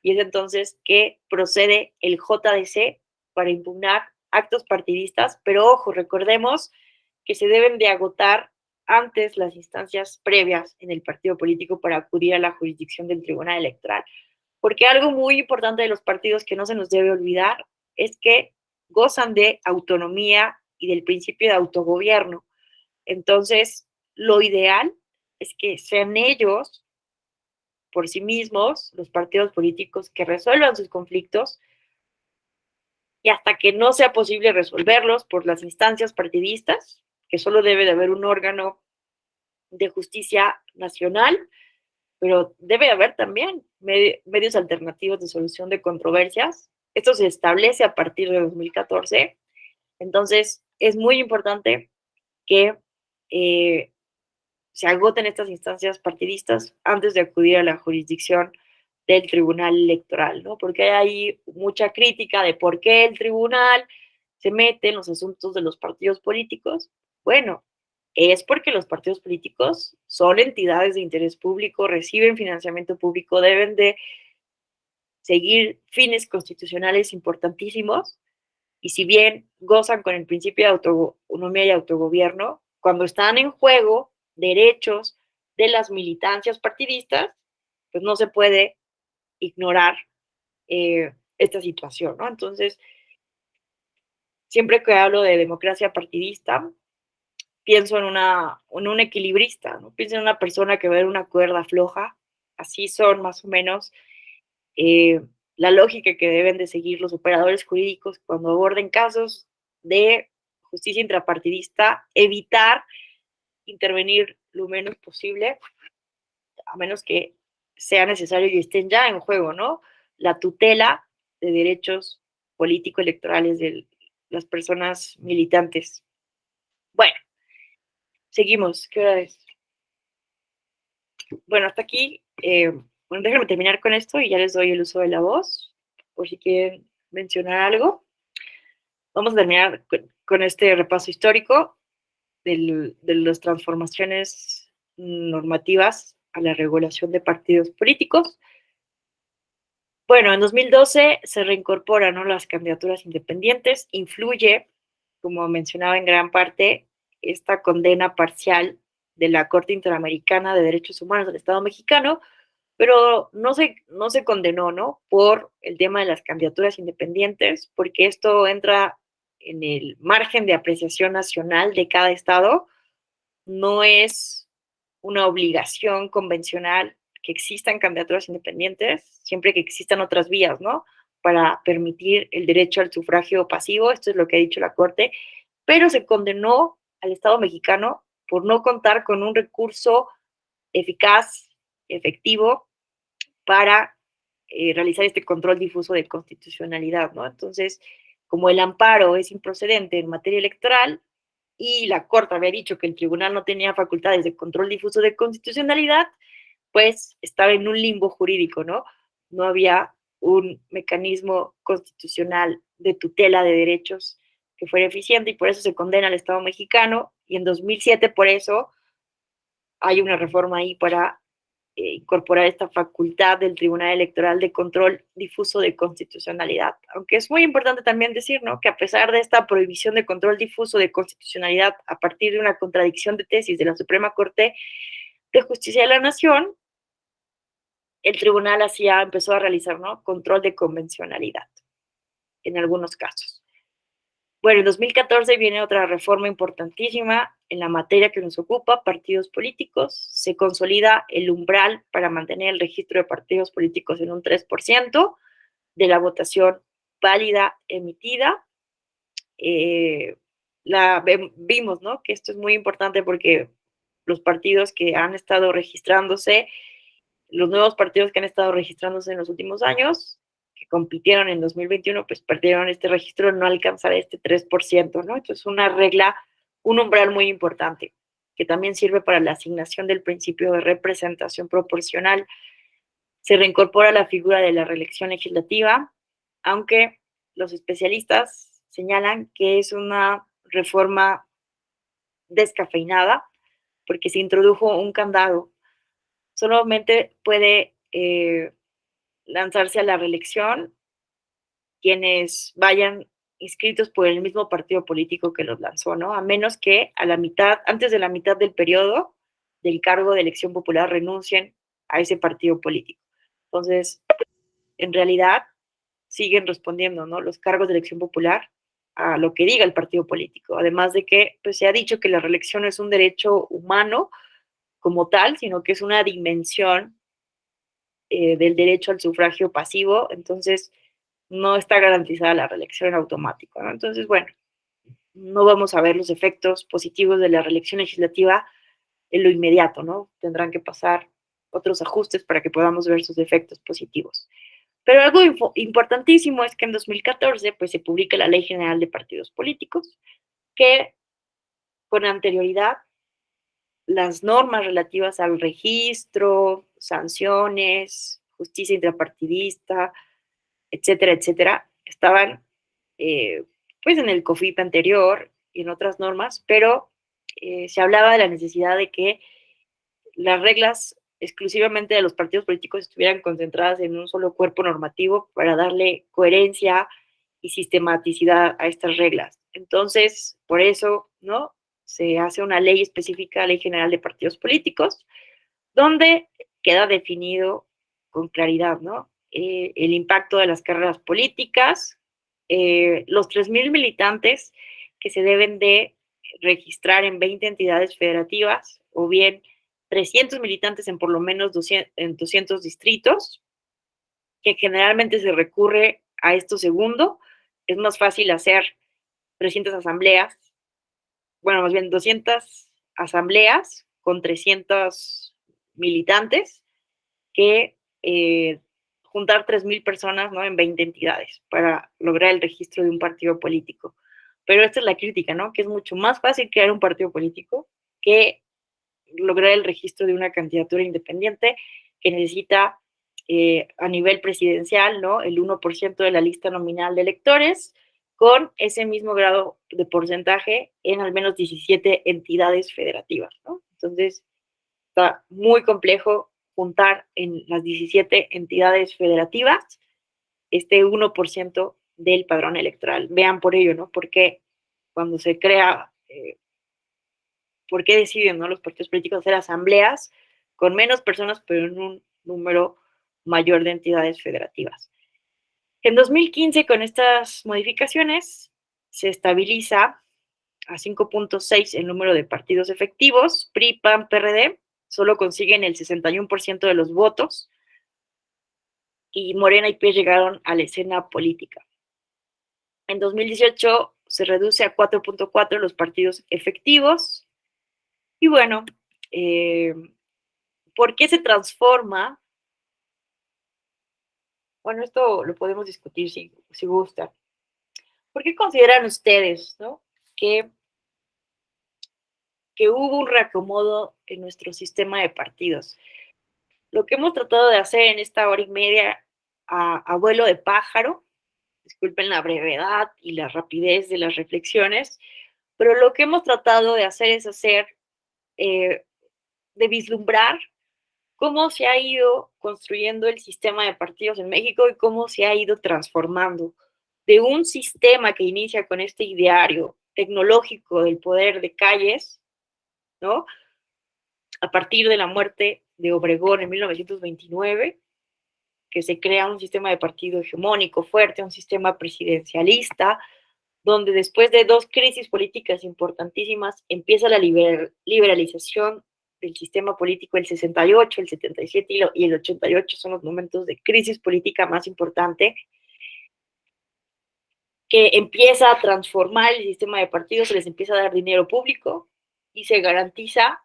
y es entonces que procede el JDC para impugnar actos partidistas, pero ojo, recordemos que se deben de agotar antes las instancias previas en el partido político para acudir a la jurisdicción del Tribunal Electoral. Porque algo muy importante de los partidos que no se nos debe olvidar es que gozan de autonomía y del principio de autogobierno. Entonces, lo ideal es que sean ellos, por sí mismos, los partidos políticos, que resuelvan sus conflictos, y hasta que no sea posible resolverlos por las instancias partidistas, que solo debe de haber un órgano de justicia nacional, pero debe haber también medios alternativos de solución de controversias. Esto se establece a partir de 2014. Entonces, es muy importante que se agoten estas instancias partidistas antes de acudir a la jurisdicción del Tribunal Electoral, ¿no? Porque hay mucha crítica de por qué el tribunal se mete en los asuntos de los partidos políticos. Bueno, es porque los partidos políticos son entidades de interés público, reciben financiamiento público, deben de seguir fines constitucionales importantísimos, y si bien gozan con el principio de autonomía y autogobierno, cuando están en juego derechos de las militancias partidistas, pues no se puede ignorar esta situación, ¿no? Entonces, siempre que hablo de democracia partidista, pienso en un equilibrista, ¿no? Pienso en una persona que va a ver una cuerda floja. Así son más o menos la lógica que deben de seguir los operadores jurídicos cuando aborden casos de justicia intrapartidista, evitar intervenir lo menos posible, a menos que sea necesario y estén ya en juego, ¿no? La tutela de derechos político-electorales de las personas militantes. Bueno, seguimos. ¿Qué hora es? Bueno, hasta aquí. Bueno, déjenme terminar con esto y ya les doy el uso de la voz, por si quieren mencionar algo. Vamos a terminar con este repaso histórico de las transformaciones normativas a la regulación de partidos políticos. Bueno, en 2012 se reincorporan, ¿no?, las candidaturas independientes. Influye, como mencionaba en gran parte, esta condena parcial de la Corte Interamericana de Derechos Humanos del Estado mexicano, pero no se condenó, ¿no?, por el tema de las candidaturas independientes, porque esto entra en el margen de apreciación nacional de cada estado. No es una obligación convencional que existan candidaturas independientes, siempre que existan otras vías, ¿no? Para permitir el derecho al sufragio pasivo, esto es lo que ha dicho la Corte, pero se condenó al Estado mexicano por no contar con un recurso eficaz, efectivo, para realizar este control difuso de constitucionalidad, ¿no? Entonces, como el amparo es improcedente en materia electoral y la Corte había dicho que el tribunal no tenía facultades de control difuso de constitucionalidad, pues estaba en un limbo jurídico, ¿no? No había un mecanismo constitucional de tutela de derechos que fuera eficiente y por eso se condena al Estado mexicano y en 2007 por eso hay una reforma ahí para incorporar esta facultad del Tribunal Electoral de control difuso de constitucionalidad. Aunque es muy importante también decir, ¿no?, que a pesar de esta prohibición de control difuso de constitucionalidad a partir de una contradicción de tesis de la Suprema Corte de Justicia de la Nación, el tribunal empezó a realizar, ¿no?, control de convencionalidad en algunos casos. Bueno, en 2014 viene otra reforma importantísima en la materia que nos ocupa, partidos políticos. Se consolida el umbral para mantener el registro de partidos políticos en un 3% de la votación válida emitida. Vimos, ¿no?, que esto es muy importante porque los partidos que han estado registrándose, los nuevos partidos que han estado registrándose en los últimos años, que compitieron en 2021, pues perdieron este registro, no alcanzar este 3%, ¿no? Entonces, una regla, un umbral muy importante, que también sirve para la asignación del principio de representación proporcional. Se reincorpora la figura de la reelección legislativa, aunque los especialistas señalan que es una reforma descafeinada, porque se introdujo un candado. Solamente puede lanzarse a la reelección quienes vayan inscritos por el mismo partido político que los lanzó, ¿no? A menos que antes de la mitad del periodo del cargo de elección popular renuncien a ese partido político. Entonces, en realidad, siguen respondiendo, ¿no?, los cargos de elección popular a lo que diga el partido político. Además de que, pues, se ha dicho que la reelección no es un derecho humano como tal, sino que es una dimensión del derecho al sufragio pasivo, entonces no está garantizada la reelección en automático, ¿no? Entonces, bueno, no vamos a ver los efectos positivos de la reelección legislativa en lo inmediato, ¿no? Tendrán que pasar otros ajustes para que podamos ver sus efectos positivos. Pero algo importantísimo es que en 2014 pues, se publica la Ley General de Partidos Políticos, que con anterioridad las normas relativas al registro, sanciones, justicia intrapartidista, etcétera, etcétera, estaban pues en el COFIP anterior y en otras normas, pero se hablaba de la necesidad de que las reglas exclusivamente de los partidos políticos estuvieran concentradas en un solo cuerpo normativo para darle coherencia y sistematicidad a estas reglas. Entonces, por eso, ¿no?, se hace una ley específica, Ley General de Partidos Políticos, donde queda definido con claridad, ¿no?, el impacto de las carreras políticas, los 3,000 militantes que se deben de registrar en 20 entidades federativas, o bien 300 militantes en por lo menos 200 distritos, que generalmente se recurre a esto segundo. Es más fácil hacer 300 asambleas, bueno, más bien 200 asambleas con 300 militantes que juntar 3,000 personas, ¿no?, en 20 entidades para lograr el registro de un partido político. Pero esta es la crítica, ¿no?, que es mucho más fácil crear un partido político que lograr el registro de una candidatura independiente que necesita a nivel presidencial, ¿no?, el 1% de la lista nominal de electores, con ese mismo grado de porcentaje en al menos 17 entidades federativas, ¿no? Entonces, está muy complejo juntar en las 17 entidades federativas este 1% del padrón electoral. Vean por ello, ¿no?, porque cuando se crea, ¿por qué deciden, ¿no?, los partidos políticos hacer asambleas con menos personas, pero en un número mayor de entidades federativas? En 2015, con estas modificaciones, se estabiliza a 5.6 el número de partidos efectivos, PRI, PAN, PRD, solo consiguen el 61% de los votos y Morena y PRI llegaron a la escena política. En 2018 se reduce a 4.4 los partidos efectivos y bueno, ¿por qué se transforma? Bueno, esto lo podemos discutir si gustan. ¿Por qué consideran ustedes, ¿no? que hubo un reacomodo en nuestro sistema de partidos? Lo que hemos tratado de hacer en esta hora y media a vuelo de pájaro, disculpen la brevedad y la rapidez de las reflexiones, pero lo que hemos tratado de hacer es de vislumbrar cómo se ha ido construyendo el sistema de partidos en México y cómo se ha ido transformando de un sistema que inicia con este ideario tecnológico del poder de calles, ¿no? A partir de la muerte de Obregón en 1929, que se crea un sistema de partido hegemónico fuerte, un sistema presidencialista, donde después de 2 crisis políticas importantísimas empieza la liberalización del sistema político. El 68, el 77 y el 88 son los momentos de crisis política más importante, que empieza a transformar el sistema de partidos, se les empieza a dar dinero público y se garantiza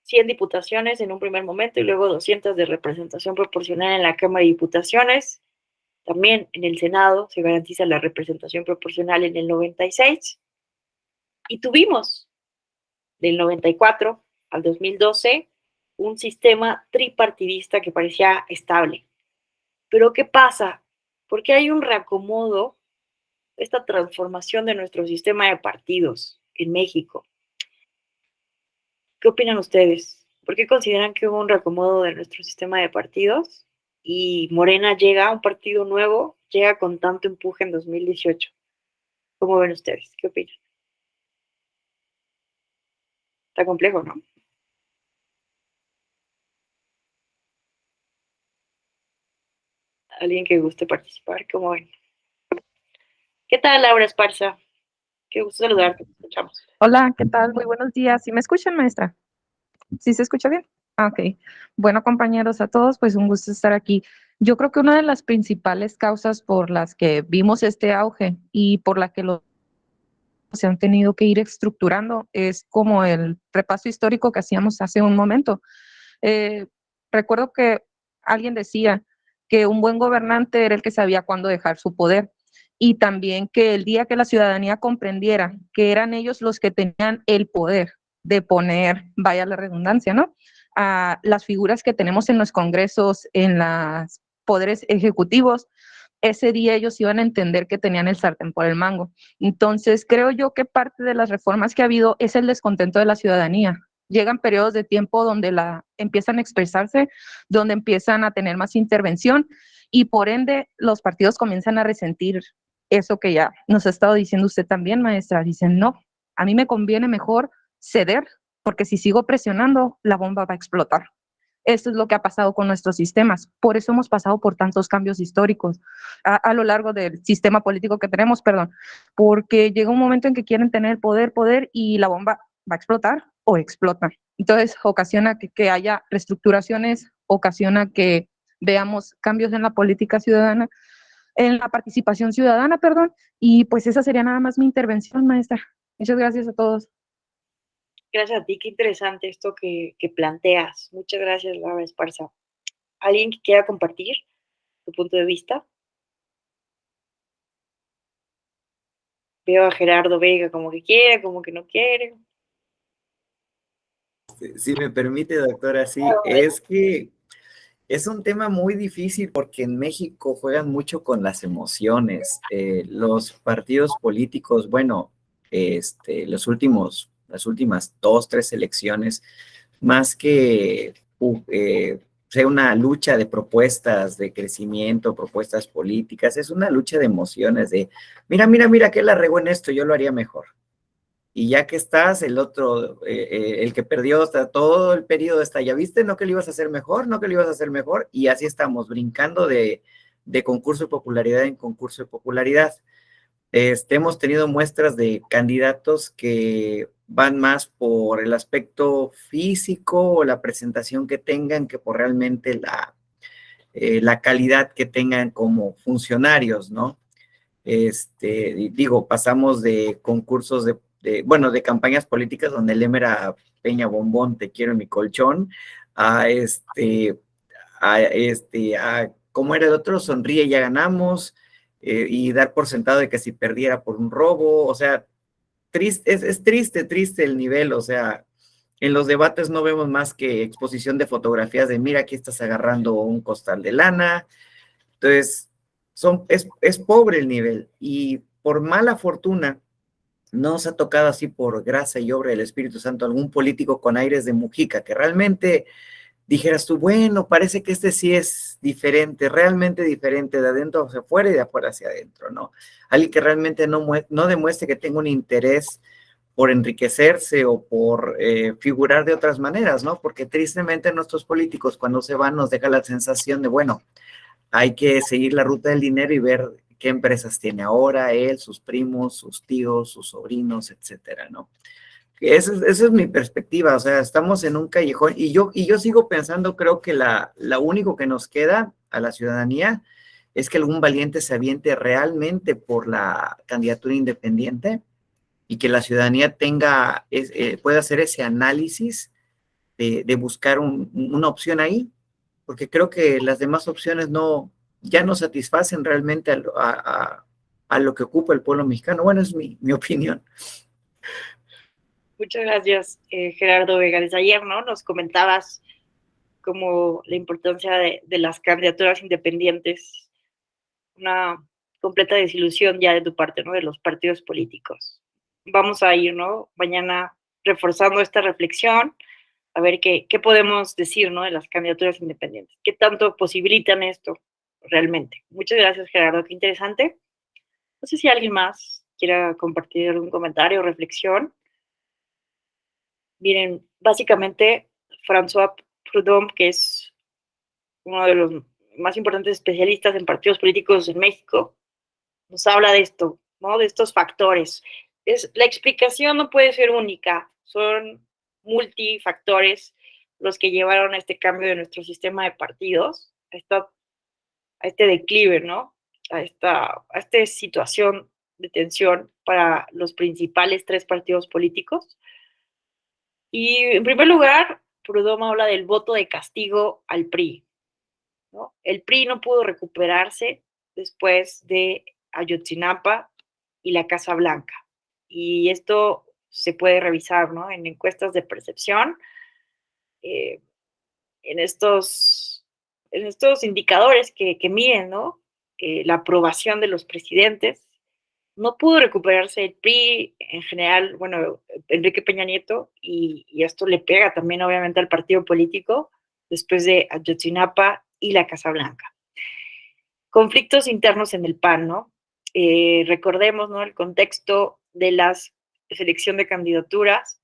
100 diputaciones en un primer momento y luego 200 de representación proporcional en la Cámara de Diputaciones. También en el Senado se garantiza la representación proporcional en el 96. Y tuvimos, del 94 al 2012, un sistema tripartidista que parecía estable. Pero ¿qué pasa? ¿Por qué hay un reacomodo, esta transformación de nuestro sistema de partidos en México? ¿Qué opinan ustedes? ¿Por qué consideran que hubo un reacomodo de nuestro sistema de partidos? Y Morena llega, un partido nuevo, llega con tanto empuje en 2018. ¿Cómo ven ustedes? ¿Qué opinan? Está complejo, ¿no? ¿Alguien que guste participar? ¿Cómo ven? ¿Qué tal, Laura Esparza? Qué gusto saludarte, te escuchamos. Hola, ¿qué tal? Muy buenos días. ¿Sí me escuchan, maestra? ¿Sí se escucha bien? Ah, ok. Bueno, compañeros, a todos, pues un gusto estar aquí. Yo creo que una de las principales causas por las que vimos este auge y por la que los se han tenido que ir estructurando es como el repaso histórico que hacíamos hace un momento. Recuerdo que alguien decía que un buen gobernante era el que sabía cuándo dejar su poder y también que el día que la ciudadanía comprendiera que eran ellos los que tenían el poder de poner, vaya la redundancia, ¿no? A las figuras que tenemos en los congresos, en los poderes ejecutivos, ese día ellos iban a entender que tenían el sartén por el mango. Entonces, creo yo que parte de las reformas que ha habido es el descontento de la ciudadanía. Llegan periodos de tiempo donde empiezan a expresarse, donde empiezan a tener más intervención y por ende los partidos comienzan a resentir eso que ya nos ha estado diciendo usted también, maestra. Dicen, no, a mí me conviene mejor ceder porque si sigo presionando, la bomba va a explotar. Esto es lo que ha pasado con nuestros sistemas. Por eso hemos pasado por tantos cambios históricos a lo largo del sistema político que tenemos, perdón, porque llega un momento en que quieren tener poder y la bomba va a explotar o explota. Entonces, ocasiona que haya reestructuraciones, ocasiona que veamos cambios en la política ciudadana, en la participación ciudadana, perdón, y pues esa sería nada más mi intervención, maestra. Muchas gracias a todos. Gracias a ti, qué interesante esto que planteas. Muchas gracias, Laura Esparza. ¿Alguien que quiera compartir tu punto de vista? Veo a Gerardo Vega como que quiere, como que no quiere. Si me permite, doctora, sí, es que es un tema muy difícil porque en México juegan mucho con las emociones. Los partidos políticos, bueno, las últimas 2, 3 elecciones, más que sea una lucha de propuestas de crecimiento, propuestas políticas, es una lucha de emociones de, mira, que la regó en esto, yo lo haría mejor. Y ya que estás, el otro, el que perdió hasta todo el periodo está, ¿ya viste? ¿No que lo ibas a hacer mejor? ¿No que lo ibas a hacer mejor? Y así estamos, brincando de concurso de popularidad en concurso de popularidad. Hemos tenido muestras de candidatos que van más por el aspecto físico o la presentación que tengan que por realmente la calidad que tengan como funcionarios, ¿no? Digo, pasamos de concursos bueno, de campañas políticas donde el lema era Peña Bombón, te quiero en mi colchón, a ¿cómo era el otro? Sonríe, ya ganamos, y dar por sentado de que si perdiera por un robo, o sea, triste, es triste el nivel, o sea, en los debates no vemos más que exposición de fotografías de mira, aquí estás agarrando un costal de lana, entonces es pobre el nivel y por mala fortuna nos ha tocado así por gracia y obra del Espíritu Santo algún político con aires de Mujica que realmente dijeras tú, bueno, parece que este sí es diferente, realmente diferente, de adentro hacia afuera y de afuera hacia adentro, ¿no? Alguien que realmente no demuestre que tenga un interés por enriquecerse o por figurar de otras maneras, ¿no? Porque tristemente nuestros políticos cuando se van nos deja la sensación de, bueno, hay que seguir la ruta del dinero y ver qué empresas tiene ahora él, sus primos, sus tíos, sus sobrinos, etcétera, ¿no? Esa es mi perspectiva, o sea, estamos en un callejón y yo sigo pensando, creo que la único que nos queda a la ciudadanía es que algún valiente se aviente realmente por la candidatura independiente y que la ciudadanía pueda hacer ese análisis de buscar una opción ahí, porque creo que las demás opciones ya no satisfacen realmente a lo que ocupa el pueblo mexicano. Bueno, es mi opinión. Muchas gracias, Gerardo Vegares. Ayer, ¿no? Nos comentabas como la importancia de las candidaturas independientes, una completa desilusión ya de tu parte, ¿no? De los partidos políticos. Vamos a ir, ¿no? Mañana reforzando esta reflexión, a ver qué podemos decir, ¿no? De las candidaturas independientes. ¿Qué tanto posibilitan esto realmente? Muchas gracias, Gerardo. Qué interesante. No sé si alguien más quiera compartir algún comentario o reflexión. Miren, básicamente, François Proudhon, que es uno de los más importantes especialistas en partidos políticos en México, nos habla de esto, ¿no? De estos factores. La explicación no puede ser única, son multifactores los que llevaron a este cambio de nuestro sistema de partidos, a este declive, ¿no? A esta situación de tensión para los principales tres partidos políticos. Y en primer lugar, Proudhon habla del voto de castigo al PRI, ¿no? El PRI no pudo recuperarse después de Ayotzinapa y la Casa Blanca. Y esto se puede revisar, ¿no? En encuestas de percepción, eh, en estos indicadores que miden, ¿no? La aprobación de los presidentes. No pudo recuperarse el PRI en general, bueno, Enrique Peña Nieto, y esto le pega también obviamente al partido político después de Ayotzinapa y la Casa Blanca. Conflictos internos en el PAN, ¿no? Recordemos, ¿no? El contexto de la selección de candidaturas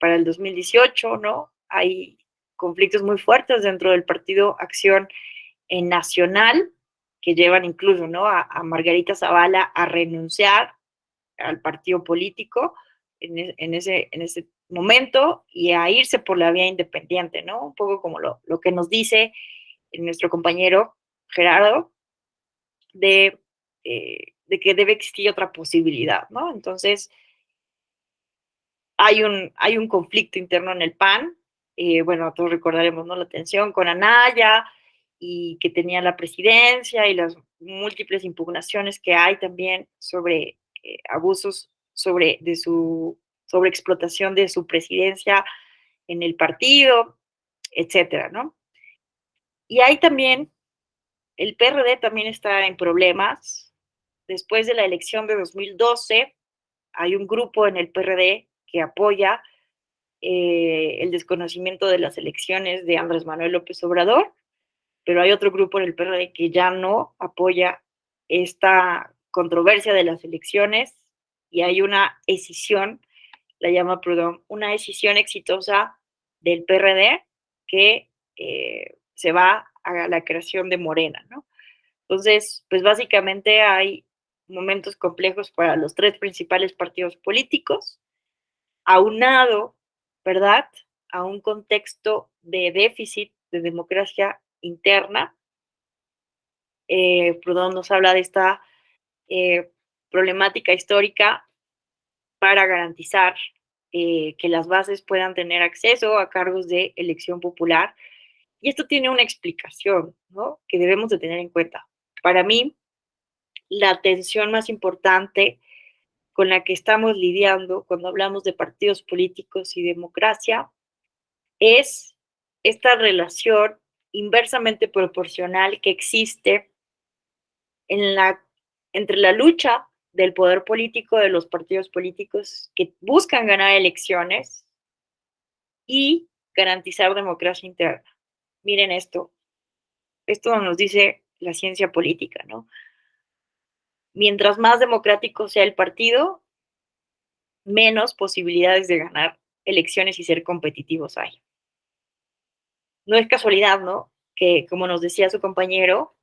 para el 2018, ¿no? Hay conflictos muy fuertes dentro del Partido Acción Nacional, que llevan incluso, ¿no? A Margarita Zavala a renunciar al partido político en ese momento y a irse por la vía independiente, ¿no? Un poco como lo que nos dice nuestro compañero Gerardo, de que debe existir otra posibilidad, ¿no? Entonces, hay un conflicto interno en el PAN, bueno, todos recordaremos, ¿no? La tensión con Anaya y que tenía la presidencia y las múltiples impugnaciones que hay también sobre abusos sobre explotación de su presidencia en el partido, etcétera, ¿no? Y hay también, el PRD también está en problemas. Después de la elección de 2012, hay un grupo en el PRD que apoya el desconocimiento de las elecciones de Andrés Manuel López Obrador, pero hay otro grupo en el PRD que ya no apoya esta controversia de las elecciones y hay una escisión, la llama Proudhon, una decisión exitosa del PRD que se va a la creación de Morena, ¿no? Entonces, pues básicamente hay momentos complejos para los tres principales partidos políticos, aunado, ¿verdad?, a un contexto de déficit de democracia interna. Proudhon nos habla de esta problemática histórica para garantizar que las bases puedan tener acceso a cargos de elección popular. Y esto tiene una explicación, ¿no?, que debemos de tener en cuenta. Para mí, la tensión más importante con la que estamos lidiando cuando hablamos de partidos políticos y democracia es esta relación inversamente proporcional que existe entre la lucha del poder político de los partidos políticos que buscan ganar elecciones y garantizar democracia interna. Miren esto nos dice la ciencia política, ¿no? Mientras más democrático sea el partido, menos posibilidades de ganar elecciones y ser competitivos hay. No es casualidad, ¿no?, que, como nos decía su compañero,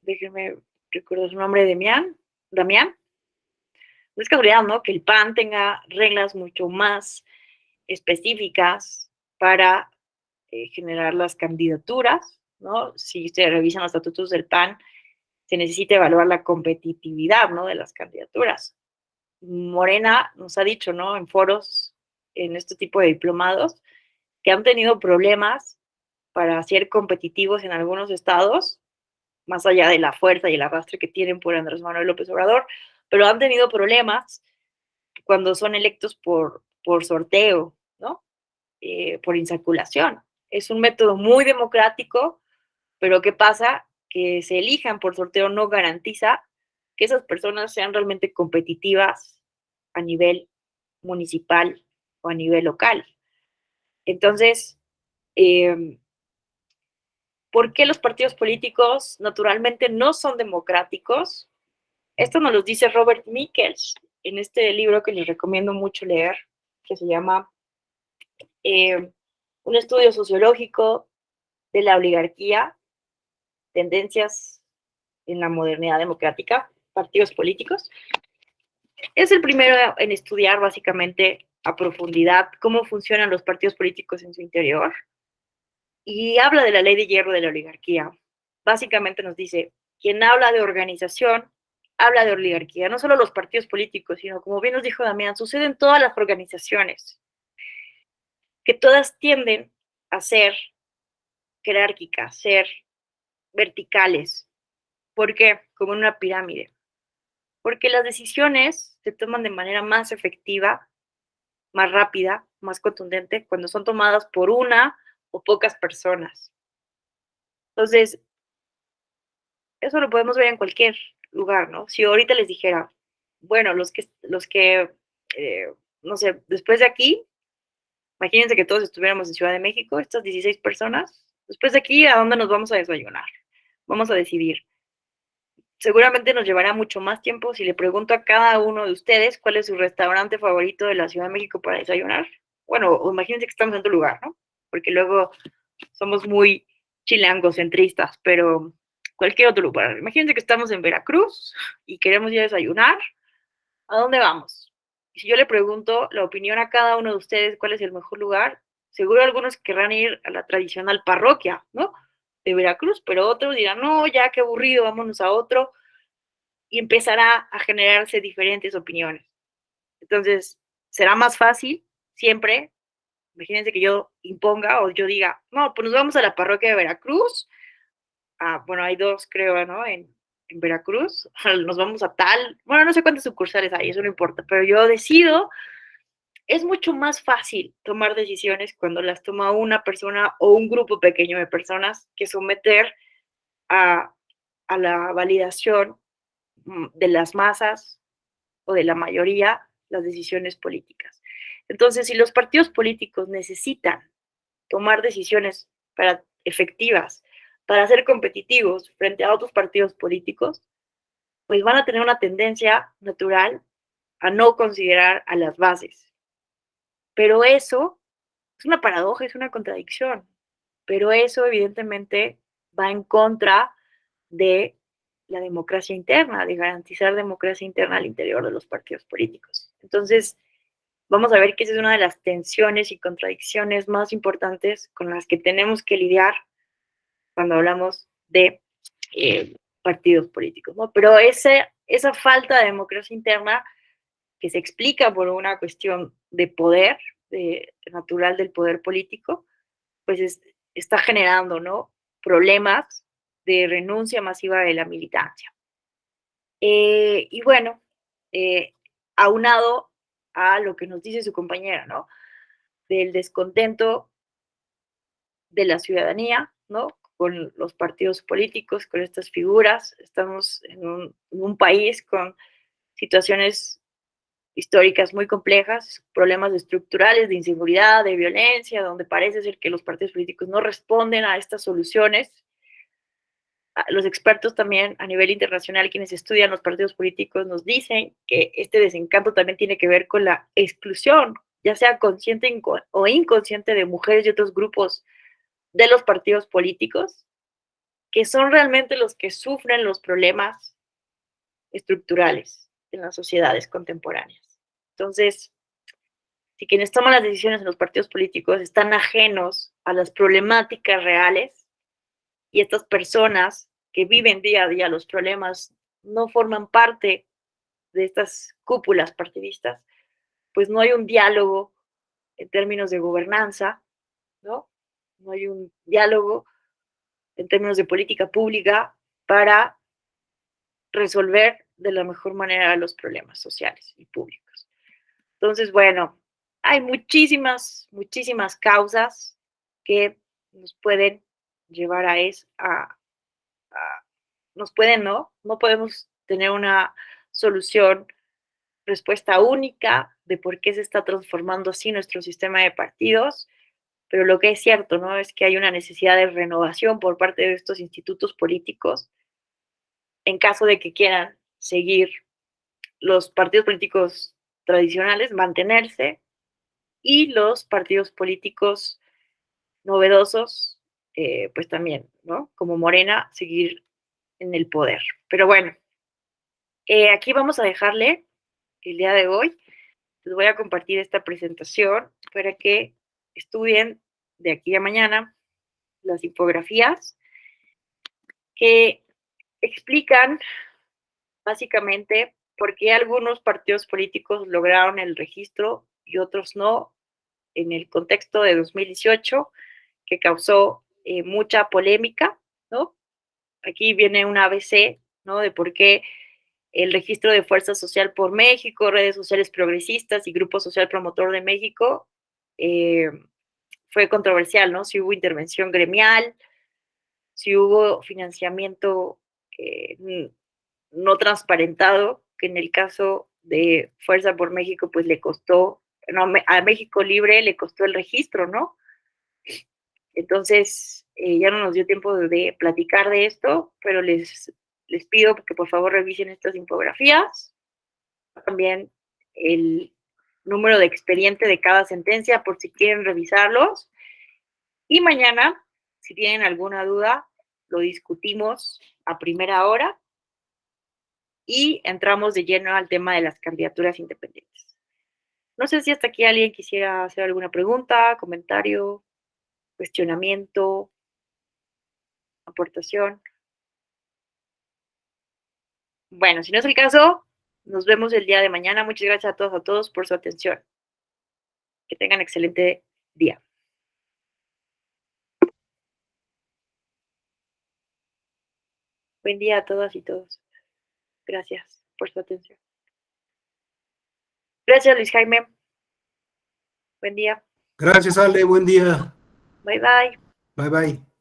déjenme recordar su nombre, Damián, no es casualidad, ¿no?, que el PAN tenga reglas mucho más específicas para generar las candidaturas, ¿no? Si ustedes revisan los estatutos del PAN, se necesita evaluar la competitividad, ¿no?, de las candidaturas. Morena nos ha dicho, ¿no?, en foros, en este tipo de diplomados, que han tenido problemas para ser competitivos en algunos estados, más allá de la fuerza y el arrastre que tienen por Andrés Manuel López Obrador, pero han tenido problemas cuando son electos por sorteo, ¿no?, por insaculación. Es un método muy democrático, pero ¿qué pasa? Que se elijan por sorteo no garantiza que esas personas sean realmente competitivas a nivel municipal o a nivel local. Entonces, ¿por qué los partidos políticos naturalmente no son democráticos? Esto nos lo dice Robert Michels en este libro que les recomiendo mucho leer, que se llama Un estudio sociológico de la oligarquía, tendencias en la modernidad democrática, partidos políticos. Es el primero en estudiar básicamente a profundidad cómo funcionan los partidos políticos en su interior y habla de la ley de hierro de la oligarquía. Básicamente nos dice, quien habla de organización, habla de oligarquía. No solo los partidos políticos, sino, como bien nos dijo Damián, sucede en todas las organizaciones, que todas tienden a ser jerárquicas, ser verticales. ¿Por qué? Como en una pirámide. Porque las decisiones se toman de manera más efectiva, más rápida, más contundente, cuando son tomadas por una o pocas personas. Entonces, eso lo podemos ver en cualquier lugar, ¿no? Si ahorita les dijera, bueno, los que no sé, después de aquí, imagínense que todos estuviéramos en Ciudad de México, estas 16 personas, después de aquí, ¿a dónde nos vamos a desayunar? Vamos a decidir. Seguramente nos llevará mucho más tiempo si le pregunto a cada uno de ustedes cuál es su restaurante favorito de la Ciudad de México para desayunar. Bueno, o imagínense que estamos en otro lugar, ¿no? Porque luego somos muy chilangocentristas, pero cualquier otro lugar. Imagínense que estamos en Veracruz y queremos ir a desayunar. ¿A dónde vamos? Y si yo le pregunto la opinión a cada uno de ustedes cuál es el mejor lugar, seguro algunos querrán ir a la tradicional parroquia, ¿no?, de Veracruz, pero otros dirán, no, ya qué aburrido, vámonos a otro, y empezará a generarse diferentes opiniones. Entonces, será más fácil siempre, imagínense que yo imponga o yo diga, no, pues nos vamos a la parroquia de Veracruz. Bueno, hay dos, creo, ¿no?, en Veracruz. Nos vamos a tal, bueno, no sé cuántas sucursales hay, eso no importa, pero yo decido. Es mucho más fácil tomar decisiones cuando las toma una persona o un grupo pequeño de personas que someter a, a la validación de las masas o de la mayoría las decisiones políticas. Entonces, si los partidos políticos necesitan tomar decisiones efectivas para ser competitivos frente a otros partidos políticos, pues van a tener una tendencia natural a no considerar a las bases. Pero eso es una paradoja, es una contradicción. Pero eso evidentemente va en contra de la democracia interna, de garantizar democracia interna al interior de los partidos políticos. Entonces, vamos a ver que esa es una de las tensiones y contradicciones más importantes con las que tenemos que lidiar cuando hablamos de partidos políticos, ¿no? Pero esa falta de democracia interna que se explica por una cuestión de poder, natural del poder político, pues está generando, ¿no?, problemas de renuncia masiva de la militancia. Y bueno, aunado a lo que nos dice su compañera, ¿no?, del descontento de la ciudadanía, ¿no?, con los partidos políticos, con estas figuras. Estamos en un país con situaciones históricas muy complejas, problemas estructurales de inseguridad, de violencia, donde parece ser que los partidos políticos no responden a estas soluciones. Los expertos también a nivel internacional, quienes estudian los partidos políticos, nos dicen que este desencanto también tiene que ver con la exclusión, ya sea consciente o inconsciente, de mujeres y otros grupos de los partidos políticos, que son realmente los que sufren los problemas estructurales en las sociedades contemporáneas. Entonces, si quienes toman las decisiones en los partidos políticos están ajenos a las problemáticas reales, y estas personas que viven día a día los problemas no forman parte de estas cúpulas partidistas, pues no hay un diálogo en términos de gobernanza, ¿no? No hay un diálogo en términos de política pública para resolver de la mejor manera los problemas sociales y públicos. Entonces, bueno, hay muchísimas causas que nos pueden llevar nos pueden, ¿no? No podemos tener una solución, respuesta única de por qué se está transformando así nuestro sistema de partidos, pero lo que es cierto, ¿no?, es que hay una necesidad de renovación por parte de estos institutos políticos en caso de que quieran seguir los partidos políticos tradicionales, mantenerse, y los partidos políticos novedosos, pues también, ¿no?, como Morena, seguir en el poder. Pero bueno, aquí vamos a dejarle el día de hoy. Les voy a compartir esta presentación para que estudien de aquí a mañana las infografías que explican básicamente por qué algunos partidos políticos lograron el registro y otros no en el contexto de 2018, que causó mucha polémica, ¿no? Aquí viene un ABC, ¿no?, de por qué el registro de Fuerza Social por México, redes sociales progresistas y Grupo Social Promotor de México fue controversial, ¿no? Si hubo intervención gremial, si hubo financiamiento no transparentado, que en el caso de Fuerza por México, pues le costó, no, a México Libre le costó el registro, ¿no? Entonces, ya no nos dio tiempo de platicar de esto, pero les pido que por favor revisen estas infografías. También el número de expediente de cada sentencia, por si quieren revisarlos. Y mañana, si tienen alguna duda, lo discutimos a primera hora y entramos de lleno al tema de las candidaturas independientes. No sé si hasta aquí alguien quisiera hacer alguna pregunta, comentario, cuestionamiento, aportación. Bueno, si no es el caso, nos vemos el día de mañana. Muchas gracias a todos por su atención. Que tengan excelente día. Buen día a todas y todos. Gracias por su atención. Gracias, Luis Jaime. Buen día. Gracias, Ale. Buen día. Bye, bye. Bye, bye.